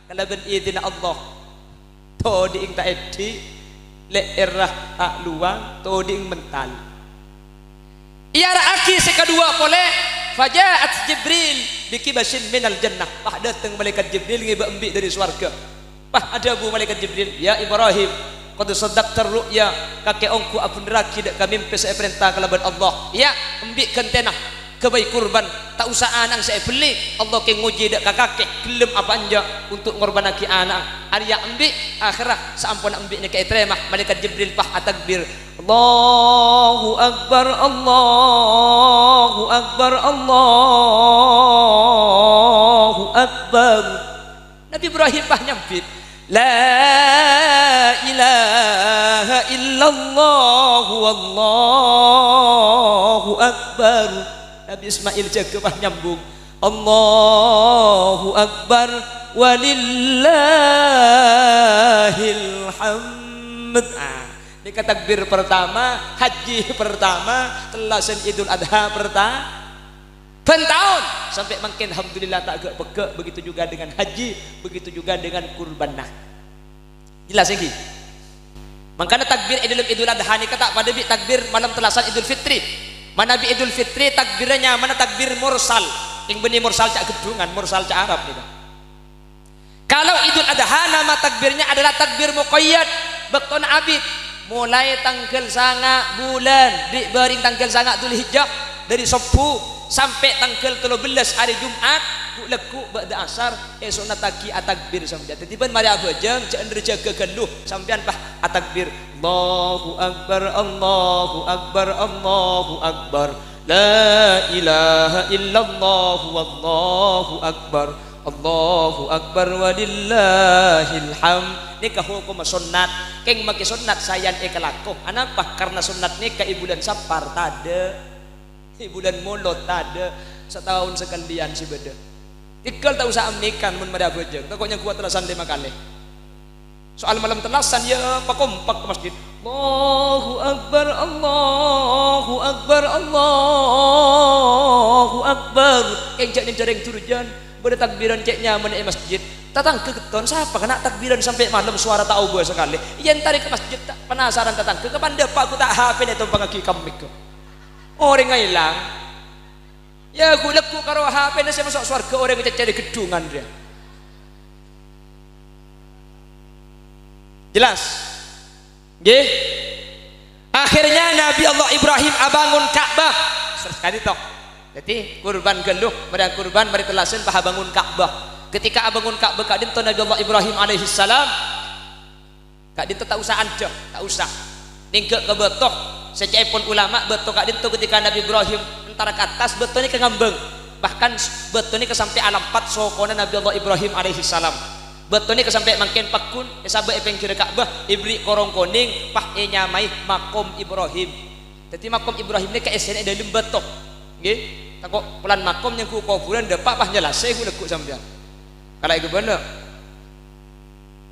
kalaban idina Allah to di ing taedi leerah tak luang to di ing mental. Yara aki sekadua boleh fajaat Jibril bikibasin minal jannah. Pah datang malaikat Jibril ngiba ambi dari swarga. Pah ada bu malaikat Jibril, ya Ibrahim qad saddaqta ru'ya kakek ongku apun neraki dak kami mimpi saya perintah kalaban Allah. Ya ambikan tenah kebaik kurban tak usah anang saya beli Allah ke nguji dak kakek gelem apa anja untuk ngorbanaki anak arya ambi akhirah saampun ambi ni ke terima malaikat Jibril pah atakbir Allahu akbar Allahu akbar Allahu akbar. Nabi Ibrahim pah nyampit la ilaha illallah wallahu akbar. Nabi Ismail jaga pah nyambung Allahu akbar walillahil hamd. Ini takbir pertama haji pertama telasan Idul Adha pertama tahun sampai makin alhamdulillah tak agak pegak. Begitu juga dengan haji, begitu juga dengan kurban. Nah jelas lagi makanya takbir Idul Adha ini kata pada bi takbir malam telasan Idul Fitri. Mana bi Idul Fitri takbirnya mana takbir mursal yang benih mursal cak gedungan mursal cak Arab nih. Kalau Idul Adha nama takbirnya adalah takbir muqayyad bekton abid mulai tanggal sanga bulan di baring tanggal sanga Dzulhijjah dari subuh sampai tanggal 13 hari Jumat leku ba'da asar esok nataki atakbir sampai tiba-tiba mari abajang jangan jaga galuh sampean pah atakbir Allahu akbar Allahu akbar Allahu akbar la ilaha illallah wallahu akbar Allahu akbar walillahil hamd. Nikah hukum sunnat keng make sunnat sayan ekalakoh anapa karena sunnat nikah bulan Sapar tade bulan Mulud tade setahun sekalian si beda ikal tak usah amnikan mun mada bejeng takutnya kuat telasan 5 kali soal malam telasan ya pakompak ke masjid Allahu akbar Allahu akbar Allahu akbar yang jak ni dereng turujan beda takbiran ceknya mana masjid tatang ke keton siapa kena takbiran sampai malam suara tak ubah sekali yang tarik ke masjid tak penasaran tatang ke kapan depak aku tak HP ni tumpang aki kamik ke orang hilang ya aku leku karo HP ni saya masuk surga orang yang cari gedungan dia jelas nggih akhirnya Nabi Allah Ibrahim abangun Ka'bah sekali tok jadi kurban geluh mari kurban mari telasen paha bangun Ka'bah ketika abangun Ka'bah kadin to Nabi Allah Ibrahim alaihi salam kadin tak usah anja tak usah ninggek ke betok secepon ulama betul kak itu ketika Nabi Ibrahim antara ke atas betul ini ke ngambeng bahkan betul ini ke sampai alam 4 sokona Nabi Allah Ibrahim alaihi salam betul ini ke sampai makin pakun sahabat epeng kira Ka'bah ibri korong koning pah nyamai makom Ibrahim jadi makom Ibrahim ini ke esene dalam betok nggih takok pelan makom yang ku kuburan depak pah jelas saya ku lekuk sampean kalau itu bener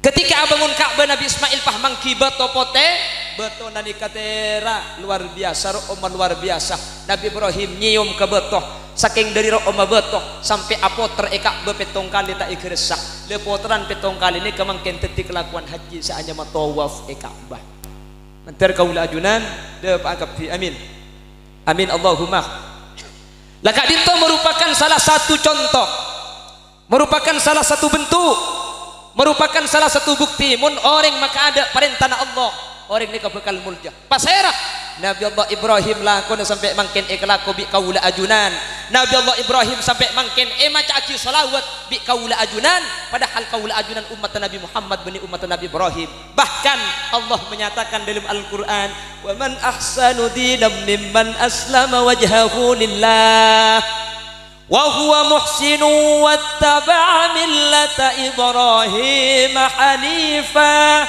ketika abangun Ka'bah Nabi Ismail pah mangki beto pote beto nani katera luar biasa oma luar biasa Nabi Ibrahim nyium ke beto saking dari oma beto sampai apoter eka bepetong kali tak ikresah lepoteran petong kali ini kemangken tetik kelakuan haji saanya matawaf Ka'bah nanti kaula ajunan de pangkapi amin amin Allahumma laka dinto merupakan salah satu contoh merupakan salah satu bentuk merupakan salah satu bukti mun orang maka ada perintah Allah orang ni bakal mulja pasera Nabi Allah Ibrahim lakon sampai mangken iklaku bi kaula ajunan Nabi Allah Ibrahim sampai mangken maca aki salawat bi kaula ajunan padahal kaula ajunan umat Nabi Muhammad bani umat Nabi Ibrahim bahkan Allah menyatakan dalam Al-Qur'an wa man ahsanu dinam mimman aslama wajhahu lillah wa huwa muhsinu wattaba'a millata Ibrahim hanifa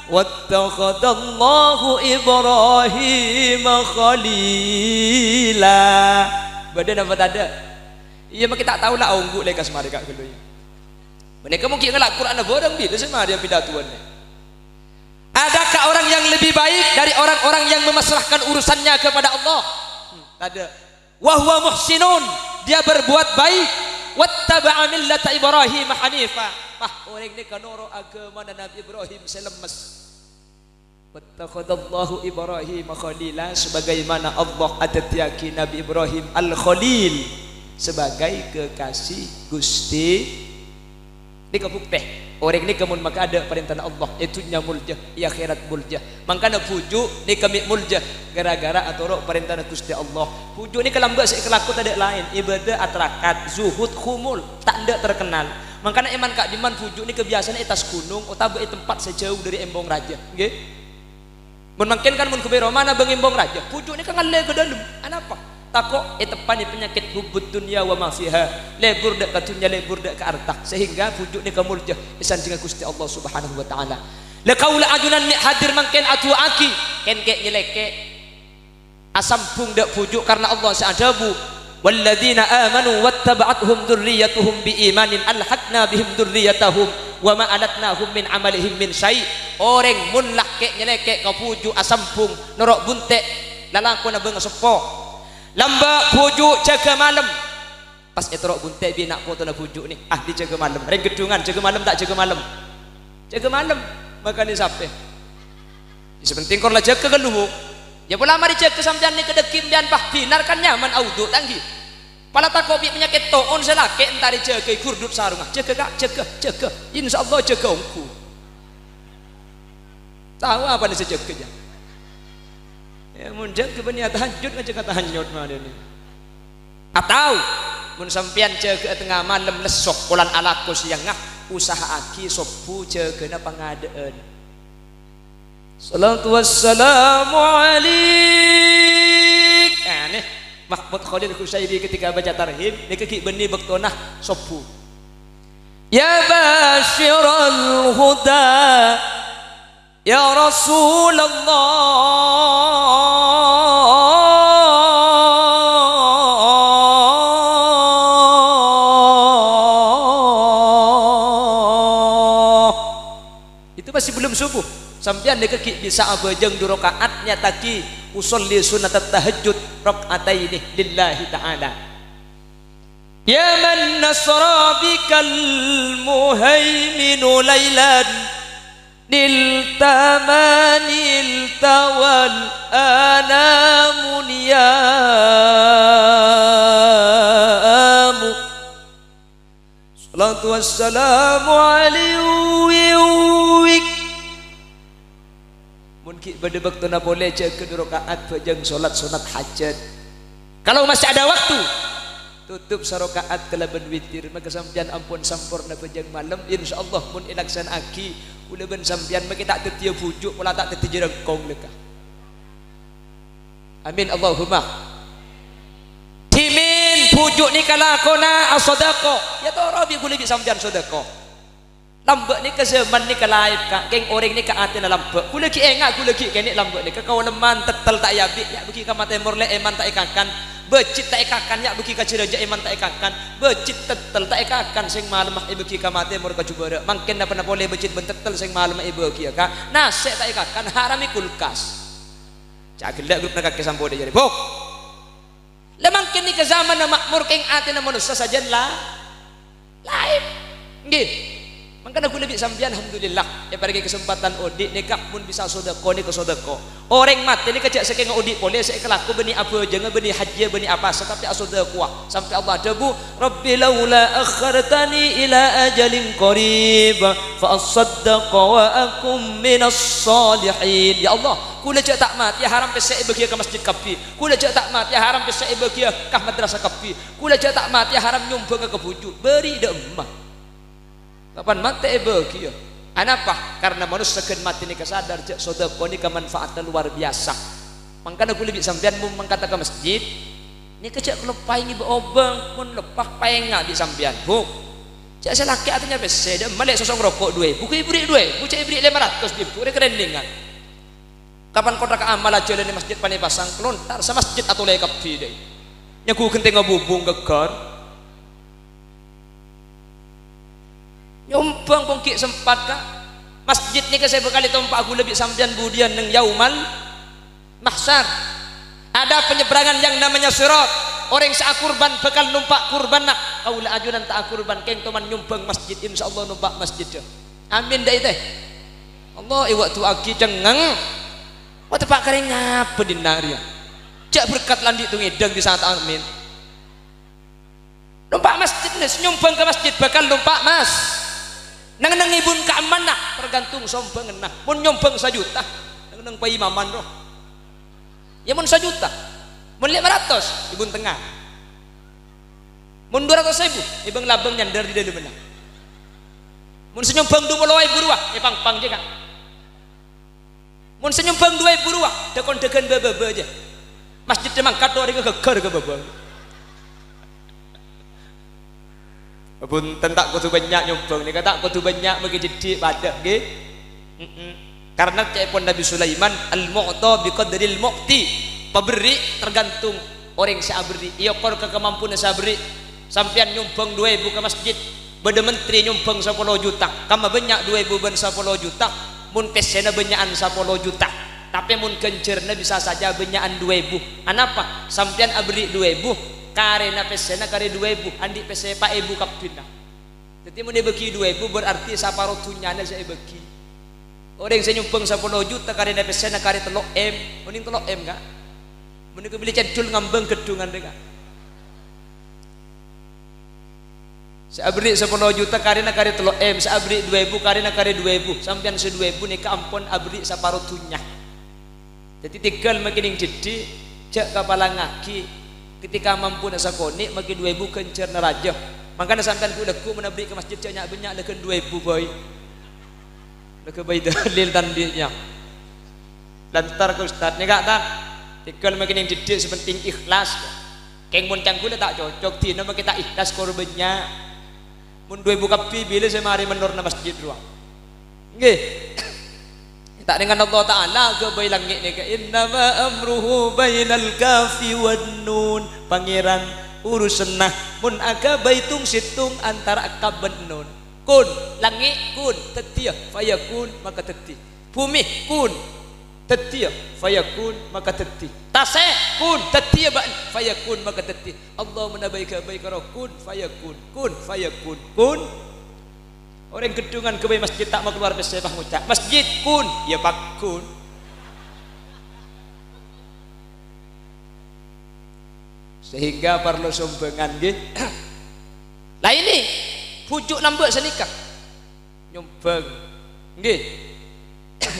wattakhadallahu Ibrahim khalila. Badan apa tak ada? Iya mak kita tahu lah ongguk lekas mari kak dulu ya. Mereka mungkin ngelak Quran ada bodong bila sama dia pidatuan. Adakah orang yang lebih baik dari orang-orang yang memasrahkan urusannya kepada Allah? Tak ada. Wa huwa muhsinun, dia berbuat baik. Wattaba'a millata Ibrahim hanifa. Orang ni kanoro agama Nabi Ibrahim selemas. Wattakhadallahu Ibrahim khalila, sebagaimana Allah ada tiaki Nabi Ibrahim al-Khalil sebagai kekasih Gusti. Ni kabukte orang ni kemun maka ada perintah Allah itu nyamulja ya akhirat mulja mangkana pujuk ni kami mulja gara-gara aturuk perintah Gusti Allah. Pujuk ni kelambak sik kelakut ada lain ibadah atrakat zuhud khumul tak ndak terkenal. Makanya iman kak diman pujuk ni kebiasaan atas gunung otabe tempat sejauh dari embong raja nggih. Mun mungkin kan mun ke mana bang embong raja pujuk ni kan ngalle ke dalam anapa takok tepan ni penyakit hubud dunia wa ma fiha lebur dak katunya lebur dak ke artah sehingga pujuk ni kamurjah isan dengan Gusti Allah Subhanahu wa taala. La qaula ajunan mi hadir mangken atu aki ken ke nyeleke asampung dak pujuk karena Allah sa'adabu walladzina amanu wattaba'athum dzurriyyatuhum biimanin alhaqna bihim dzurriyyatahum wa ma alatnahum min amalihim min syai'. Orang mun lah ke nyeleke ka pujuk asampung norok buntek lalakon abeng sepo lamba pujuk jaga malam pas etorok buntai bi nak foto na pujuk ni di jaga malam reng gedungan jaga malam tak jaga malam makanya sampai sepenting kor lah jaga keluhu ya pula mari jaga sampean ni kedekim dan pah binar kan nyaman audu tanggi pala takok bi penyakit toon selake entari jaga gurdut sarungah jaga kak jaga insyaallah jaga ongku tahu apa ni sejaga ya mun jaga benia tahajud ngajaga tahajud mah dia ni atau mun sampean jaga tengah malam lesok bulan alakus yang ngah usaha aki sopu jaga na pangadaan. Salatu wassalamu alaik aneh Mahmud Khalil Husairi ketika baca tarhib ni kaki beni bektonah sopu ya basyiral huda ya Rasulullah. Itu masih belum subuh sampean dia keki bisa abajeng 2 rakaat nyataki usolli sunat tahajud rakaataini lillahi ta'ala. Ya man nasra bikal muhaiminu lailan niltamanil tawal anamun yamu salatu wassalamu alaihi mungkin berdebak tu nak boleh jaga 2 rakaat bajang solat sunat hajat kalau masih ada waktu tutup sarakaat kelaban witir maka sampean ampun sampurna bajang malam insyaallah mun ilaksan aki ulah ben sampean maka tak tetia pujuk pula tak tetia jerengkong lekah. Amin Allahumma. Timin pujuk ni kalakona as-sadaqah. Ya to rabi boleh bi sampean sedekah. Lambak ni ke zaman ni ke laib kak geng orang ni ke atin lambak. Kula ki engat kula ki kene lambak ni ke kawaneman tetel tak yabik ya bagi ka mate morle eman tak ikakan. Becit tak ikakan ya bagi ka ciraja eman tak ikakan. Becit tetel tak ikakan sing malam bagi ka mate mor ka jubara. Mangken na pernah boleh becit ben tetel sing malam bagi ka. Nase tak ikakan harami kulkas. Cak gelak grup nak ke sampo dia jadi. Bok. Lemangken ni ke zaman na makmur keng atin na manusia saja lah. Laib. Nggih. Makanya aku lebih sampean alhamdulillah ya bagi kesempatan odik nikah pun bisa sedekah ni ke sedekah. Orang mati ni kejak saking odik boleh saya kelaku beni apa jangan beni haji beni apa tetapi sedekah sampai Allah debu rabbi laula akhartani ila ajalin qarib fa asaddaqa wa akum minas salihin. Ya Allah kula cak tak mat ya haram pesek bagi ke masjid kapi. Kula cak tak mat ya haram pesek bagi ke madrasah kapi. Kula cak tak mat ya haram nyumbang ke bujuk beri dak emak. Kapan mati bagi ya? Anapa? Karena manusia sekian mati ni kesadar cak sedekah ni kemanfaatan luar biasa. Makanya aku lebih sampean mengkata ke masjid Ni kecak lepai ngi obeng mun lepah paenga di sampean. Bu. Cak saya laki artinya pese dia melek sosok rokok duwe. Buku ibrik duwe, buku ibrik 500 di pure kerendengan. Kapan kontrak amal aja di masjid pane pasang kelontar sa masjid atau lek kapi deh. Nyaku genteng ngabubung gegar. Nyompang pongki sempat kah? Masjid ni saya bekali tompak aku lebih sampean budian neng yaumal mahsyar. Ada penyeberangan yang namanya sirat. Orang seakurban bekal numpak kurban nak. Kaula ajunan tak akurban keng toman nyumbang masjid insyaallah numpak masjid je. Amin dah teh. Allah waktu aki cengeng. Waktu pak kering ngapa di naria. Jak berkat landik tu ngedeng di saat amin. Numpak masjid ni nyumbang ke masjid bakal numpak mas. Nang ibun ka amanah tergantung sombang nah. Mun nyumbang 1 juta nang pai maman roh. Ya mun 1 juta. Mun 500 ibun tengah. Mun 200.000 ibang labang nyandar di dalam benak. Mun senyumbang 20.000 ruah pang je kak. Mun senyumbang 2.000 ruah dekon degan baba aja. Masjid demang kato ari geger ke baba. Pun tentak kudu banyak nyumbang ni kata kudu banyak bagi didik badak nggih. Karena cepon Nabi Sulaiman al-mu'ta biqadril mu'ti. Pemberi tergantung orang saberi. Iya kor ke kemampuan saberi. Sampean nyumbang 2.000 ke masjid. Beda menteri nyumbang 10 juta. Kama banyak 2.000 ben 10 juta. Mun pesena benyaan 10 juta. Tapi mun kencerna bisa saja benyaan 2.000. Anapa? Sampean aberi 2.000. Karena pesena kare 2.000 andi pese pak ibu kapindah. Jadi mun dia bagi 2.000 berarti saparotunya saya bagi. Orang saya nyumbang 10 juta karena pesena kare 3 M, mending 3 M kak. Mending beli cendul ngambang gedungan deka. Saya beri 10 juta karena kare 3 M, saya beri 2.000 karena kare 2.000. Sampean se 2.000 nika ampun abri saparotunya. Jadi tinggal makin jadi jak kepala ngaki. Ketika mampu nasa konik makin 2.000 kencer neraja. Makanya sampean ku leku menabrik ke masjid banyak leken 2.000 boy. Leke bayi dalil tandilnya. Lantar ke ustaz ni kak tak. Tikal makin yang didik sepenting ikhlas. Keng mun cangku tak cocok tina makin tak ikhlas korbannya. Mun 2.000 kapi bila saya mari menur na masjid ruang. Nggih. Tak dengan Allah Ta'ala ke bayi langit ni ke innama amruhu bainal kafi wan nun. Pangeran urusan nah mun aga baitung situng antara akab dan nun. Kun langit kun tetia fayakun maka teti. Bumi kun tetia fayakun maka teti. Tase kun tetia ba fayakun maka teti. Allah menabaika baik kun fayakun kun. Orang gedungan ke masjid tak mau keluar bersebah ngucap masjid kun ya pak kun. Sehingga perlu sumbangan nggih. Lah ini pujuk nambah senikah nyumbang nggih.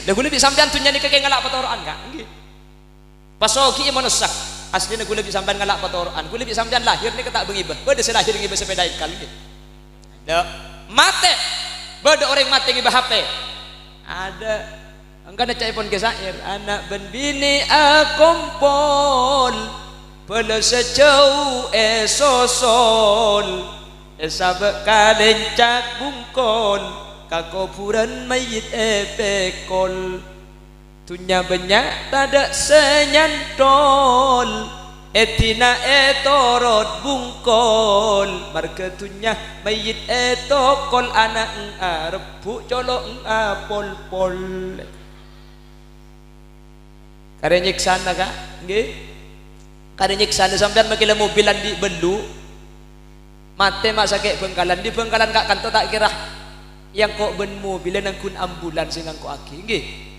Lah gue lebih sampean tunya nikah kayak ngalak patoroan kak nggih. Pasoki monosak aslinya gue lebih sampean ngalak patoroan. Gue lebih sampean lahir nih ketak bengibah. Beda saya lahir ngibah sepeda ikal nggih. Dah mate. Bada orang mati ngibah HP. Ada angkana caipon ke syair anak ben bini akompol bala sejauh esosol esabek kalencak bungkol kakuburan mayit epekol tunya banyak tada senyantol etina etorot bungkol marketunya mayit etokol anak rebu colok pol pol kare nyiksana kak nggih kare nyiksana sampean makila mobilan di belu mate mak sakit bengkalan di bengkalan kak kanto tak kira yang kok ben mobilan nang kun ambulan sing ngangko aki nggih.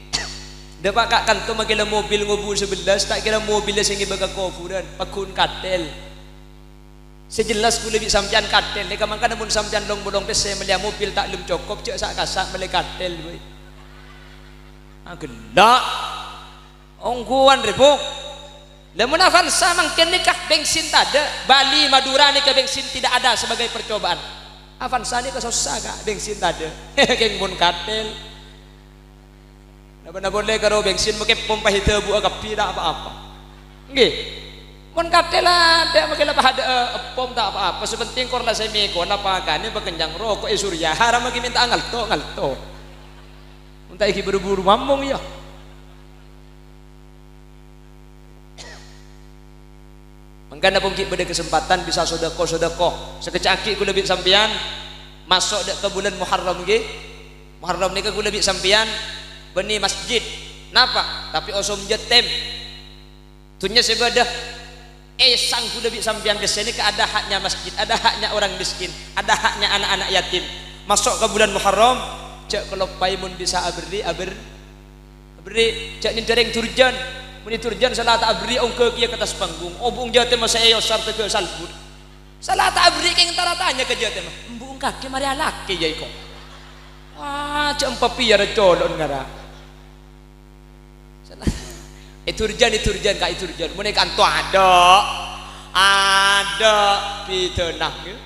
Dapat kak kanto makila mobil ngobu 11 tak kira mobil sing ibaga kofuran pakun katel. Sejelas ku lebih sampean katel nek mangka namun sampean long bolong pes melia mobil tak lum cokop cek sak kasak mele katel boy. Gelak. Ongguan repok. Lamun Avanza mangken nikah bensin tak ada. Bali Madura nikah bensin tidak ada sebagai percobaan. Avanza nikah susah kak bensin tak ada. Keng mun katel. Napa boleh karo bensin make pompa hita bu agak tidak apa-apa. Nggih. Mun katela ada makela pada pom tak apa-apa sepenting kor la semiko la pagane bakenjang rokok surya haram lagi minta ngalto. Unta iki buru-buru mamong ya. Mangkana pun kita pada kesempatan bisa sedekah sekecaki ku lebih sampean masuk dek ke bulan Muharram nggih. Muharram ni ku lebih sampean beni masjid. Napa? Tapi osom jetem. Tunya sebadah sang ku lebih sampean ke sini ke ada haknya masjid, ada haknya orang miskin, ada haknya anak-anak yatim. Masuk ke bulan Muharram cek kalau paimun bisa abri cek nindereng turjan muni turjan salah tak abri ongke kia ke atas panggung obung jate masa ayo sarte ke salbut salah tak abri keng taratanya ke jate mah embung kaki mari alake ya iko wah cek empapi ya colon ngara salah turjan ka turjan muni kanto ada pitenah ya.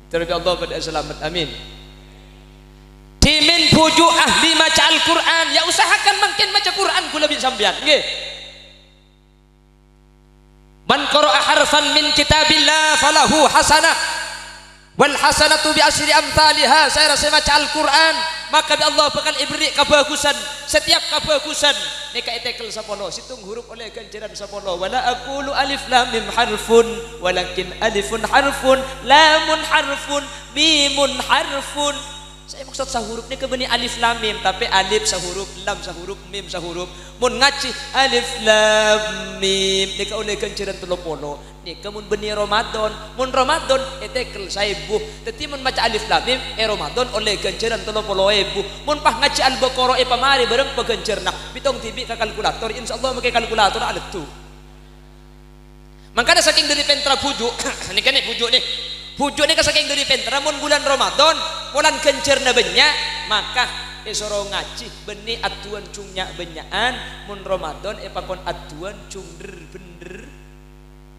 Terima Allah pada selamat amin. Dimin bujuk ahli maca Al-Quran ya usahakan makin maca Quran kula bisa sampean nggih. Man qara'a harfan min kitabillah falahu hasanah wal hasanatu bi asyri amsalha. Saya rasa maca Al-Quran maka Allah bakal ibri kebagusan setiap kebagusan nika itekel sapolo situng huruf oleh ganjaran sapolo wala aqulu alif lam mim harfun walakin alifun harfun lamun harfun mimun harfun. Saya maksud sahuruf ni kebeni alif lam mim tapi alif sahuruf lam sahuruf mim sahuruf mun ngaci alif lam mim nika oleh ganjaran 30 nika mun beni Ramadan mun Ramadan etekel 1000 dadi mun maca alif lam mim Ramadan oleh ganjaran 30.000 mun pah ngaci al-baqarah pamari bareng paganjarna bitong tibi ka kalkulator insyaallah make kalkulator alat tu mangkana saking dari pentra bujuk nika nih bujuk nih bujuk nih saking dari pentra mun bulan Ramadan bulan ganjarna banyak maka esoro ngaci beni atuan cungnya benyaan mun Ramadan pakon atuan cung bener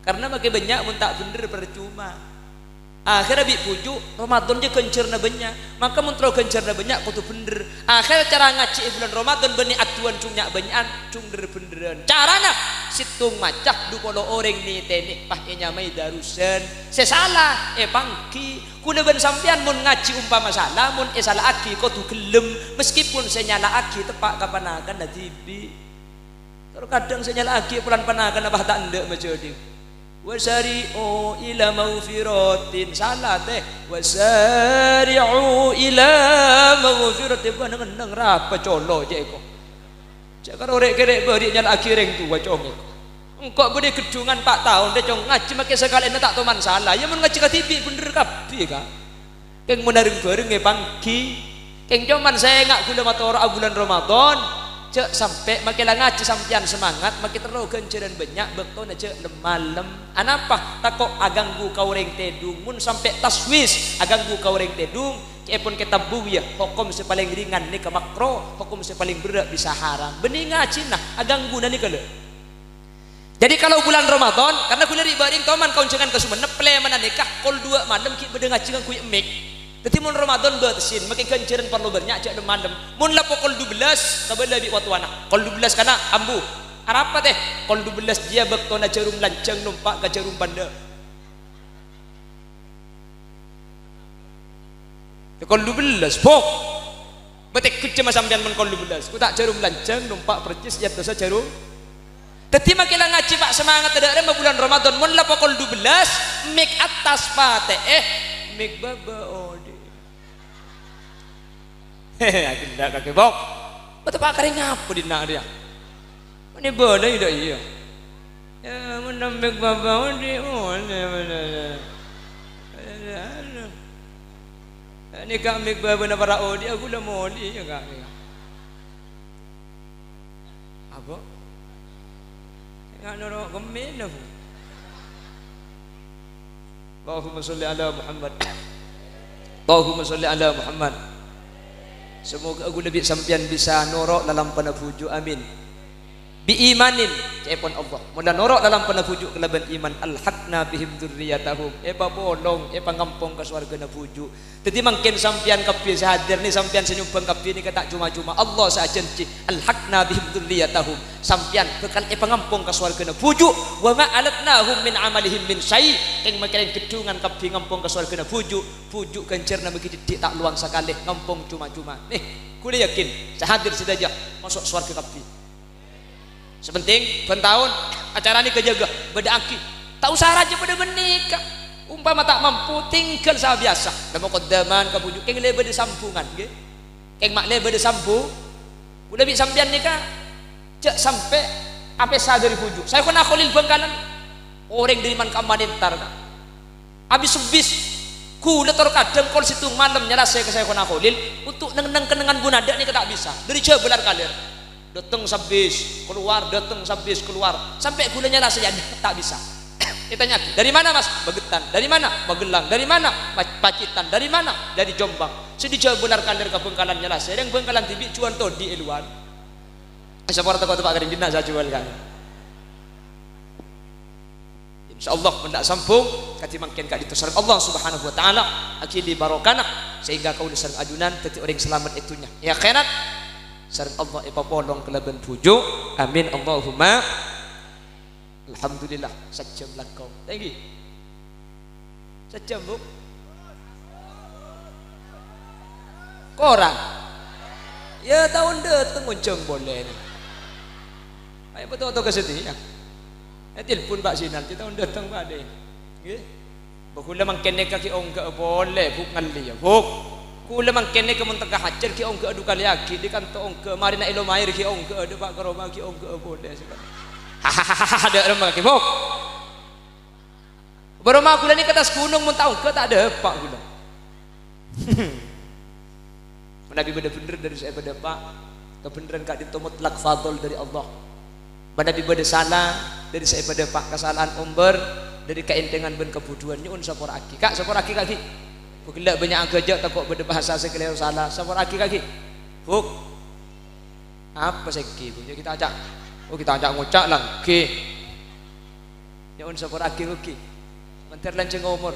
karena makai banyak mun tak bener percuma akhirnya bi puju Ramadan je kencerna banyak maka mun tro kencerna banyak kudu bener akhirnya cara ngaci bulan Ramadan beni atuan cungnya benyaan cung beneran carana situng macak 20 orang ni tenik pah nyamai darusan sesalah pangki kuna ben sampean mun ngaji umpama salah mun salah aki kudu gelem meskipun saya nyala aki tepak kapanakan na tibi terkadang saya nyala aki pelan panakan apa tak ndek majodi wasari'u ila maghfiratin salah teh wasari'u ila maghfiratin bukan ngendeng rapa colo je ko cak karo rek kerek beri nyal akhireng tu wacong engkau beri kedungan 4 tahun dia cong ngaji make sekali tak toman salah ya mun ngaji katibi bener kabeh ka keng menaring bareng pangki keng cuman saya ngak gula motor bulan Ramadan cek sampai makilah ngaji sampean semangat makin terlalu ganjaran banyak betul aja lemalem anapa takok aganggu kaureng tedung mun sampai taswis aganggu kaureng tedung pun kita buya hukum sepaling ringan ni ke makro hukum sepaling berat bisa haram bening ngaji nah aganggu nani kalau jadi kalau bulan Ramadan karena kuliah ribaring toman kau jangan kesumen neple mana nikah kol 2 malam ki bede ngaji kan kuy emek jadi mun Ramadan batasin makin ganjaran perlu banyak cak demandem mun lapo kol 12 kabala bi watwana kol 12 kana ambu arapa teh kol 12 dia bektona jarum lancang numpak ke jarum banda kol 12 pok betek kerja sampean mun kol 12 ku tak jarum lancang numpak percis ya dosa jarum tadi makilah ngaji pak semangat ada bulan Ramadan mun lapo kol 12 mik atas pate mik baba agenda kakek bok betul pak kering apa di nak dia ini boleh tidak iya ya menambah bapak di mana ini kami bapak nak para odi aku dah moli ya kak apa nggak norok kemen aku Allahumma sholli ala Muhammad Allahumma sholli ala Muhammad. Semoga aku lebih sampian bisa norok dalam penabuju amin bi imanin cepon Allah mula norok dalam penapujuk kelaban iman alhaqna bihim dzurriyyatahum epa bolong epa ngampong ke swarga na pujuk jadi mungkin sampian kapi sahadir ni sampian senyumpang kapi ni kata cuma-cuma Allah sajanci alhaqna bihim dzurriyyatahum sampian kekal epa ngampong ke swarga na pujuk wa ma alatnahum min amalihim min syai ing makarin kedungan kapi ngampong ke swarga na pujuk kencerna bagi didik tak luang sakali ngampong cuma-cuma nih kuliah yakin sahadir sedajah masuk swarga kapi sepenting pentahun acara ini kejaga beda aki tak usah raja pada menikah umpama tak mampu tinggal sah biasa dan muqaddaman kabujuk keng lebe de sampungan nggih keng mak lebe de sampu udah bi sampean nikah cek sampai apa sah dari pujuk saya kena kholil Bengkalan orang dari man kamanentar habis sebis kula terkadang kol situ malam nyala saya ke saya kena kholil untuk neng kenangan bunada ni tak bisa dari cebelar kalir datang sabis keluar datang sabis keluar sampai gulanya rasanya tak bisa ditanya dari mana mas Bagetan dari mana Magelang dari mana Pacitan dari mana dari Jombang sedih benar kalir ke Bengkalan nyala saya yang Bengkalan tibi jual to di eluan siapa orang tak kadin dina saya jual kan insyaallah mendak sambung kati mangken kak ditusaran Allah subhanahu wa ta'ala akili barokana sehingga kau disarang adunan teti orang selamat itunya ya khairat sareng Allah ipa polong kelaban pujuk amin Allahumma alhamdulillah sejam lakau thank you sejam bu korang ya tahun datang unceng boleh ayo betul-betul ke sini ya telepon Pak Sinar kita tahun datang Pak deh nggih bakula mangkene kaki ongga boleh buk ngali ya buk kula mangkene ke muntaka hajar ki ongga adu kali aki di kanto ongga mari na ilo mair ki ongga adu Pak Karoma ki ongga boleh hahaha ada rumah ki bok baroma kula ni ke atas gunung mun tahu ke tak ada Pak kula Nabi bener-bener dari saya pada Pak kebenaran kak dinto mutlak fadl dari Allah Nabi beda salah dari saya pada Pak kesalahan umber dari keintengan ben kebuduan nyun sapor aki kak sapor aki kaki bukila banyak agak takut beda bahasa sekalian salah sapor aki kaki buk apa seki punya kita ajak kita ajak ngucak lang ke nyun sapor aki ruki mentir lanceng umur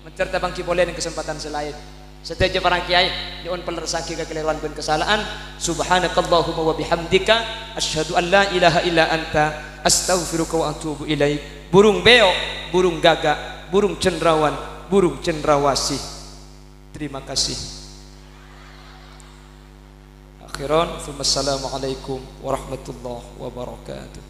mentir tabang ki boleh dengan kesempatan selain setiap para kiai nyun pelerasaki kekeliruan ben kesalahan subhanakallahumma wa bihamdika asyhadu an la ilaha illa anta astaghfiruka wa atubu ilaik burung beo burung gagak burung cendrawan burung cendrawasih terima kasih akhiran assalamualaikum warahmatullahi wabarakatuh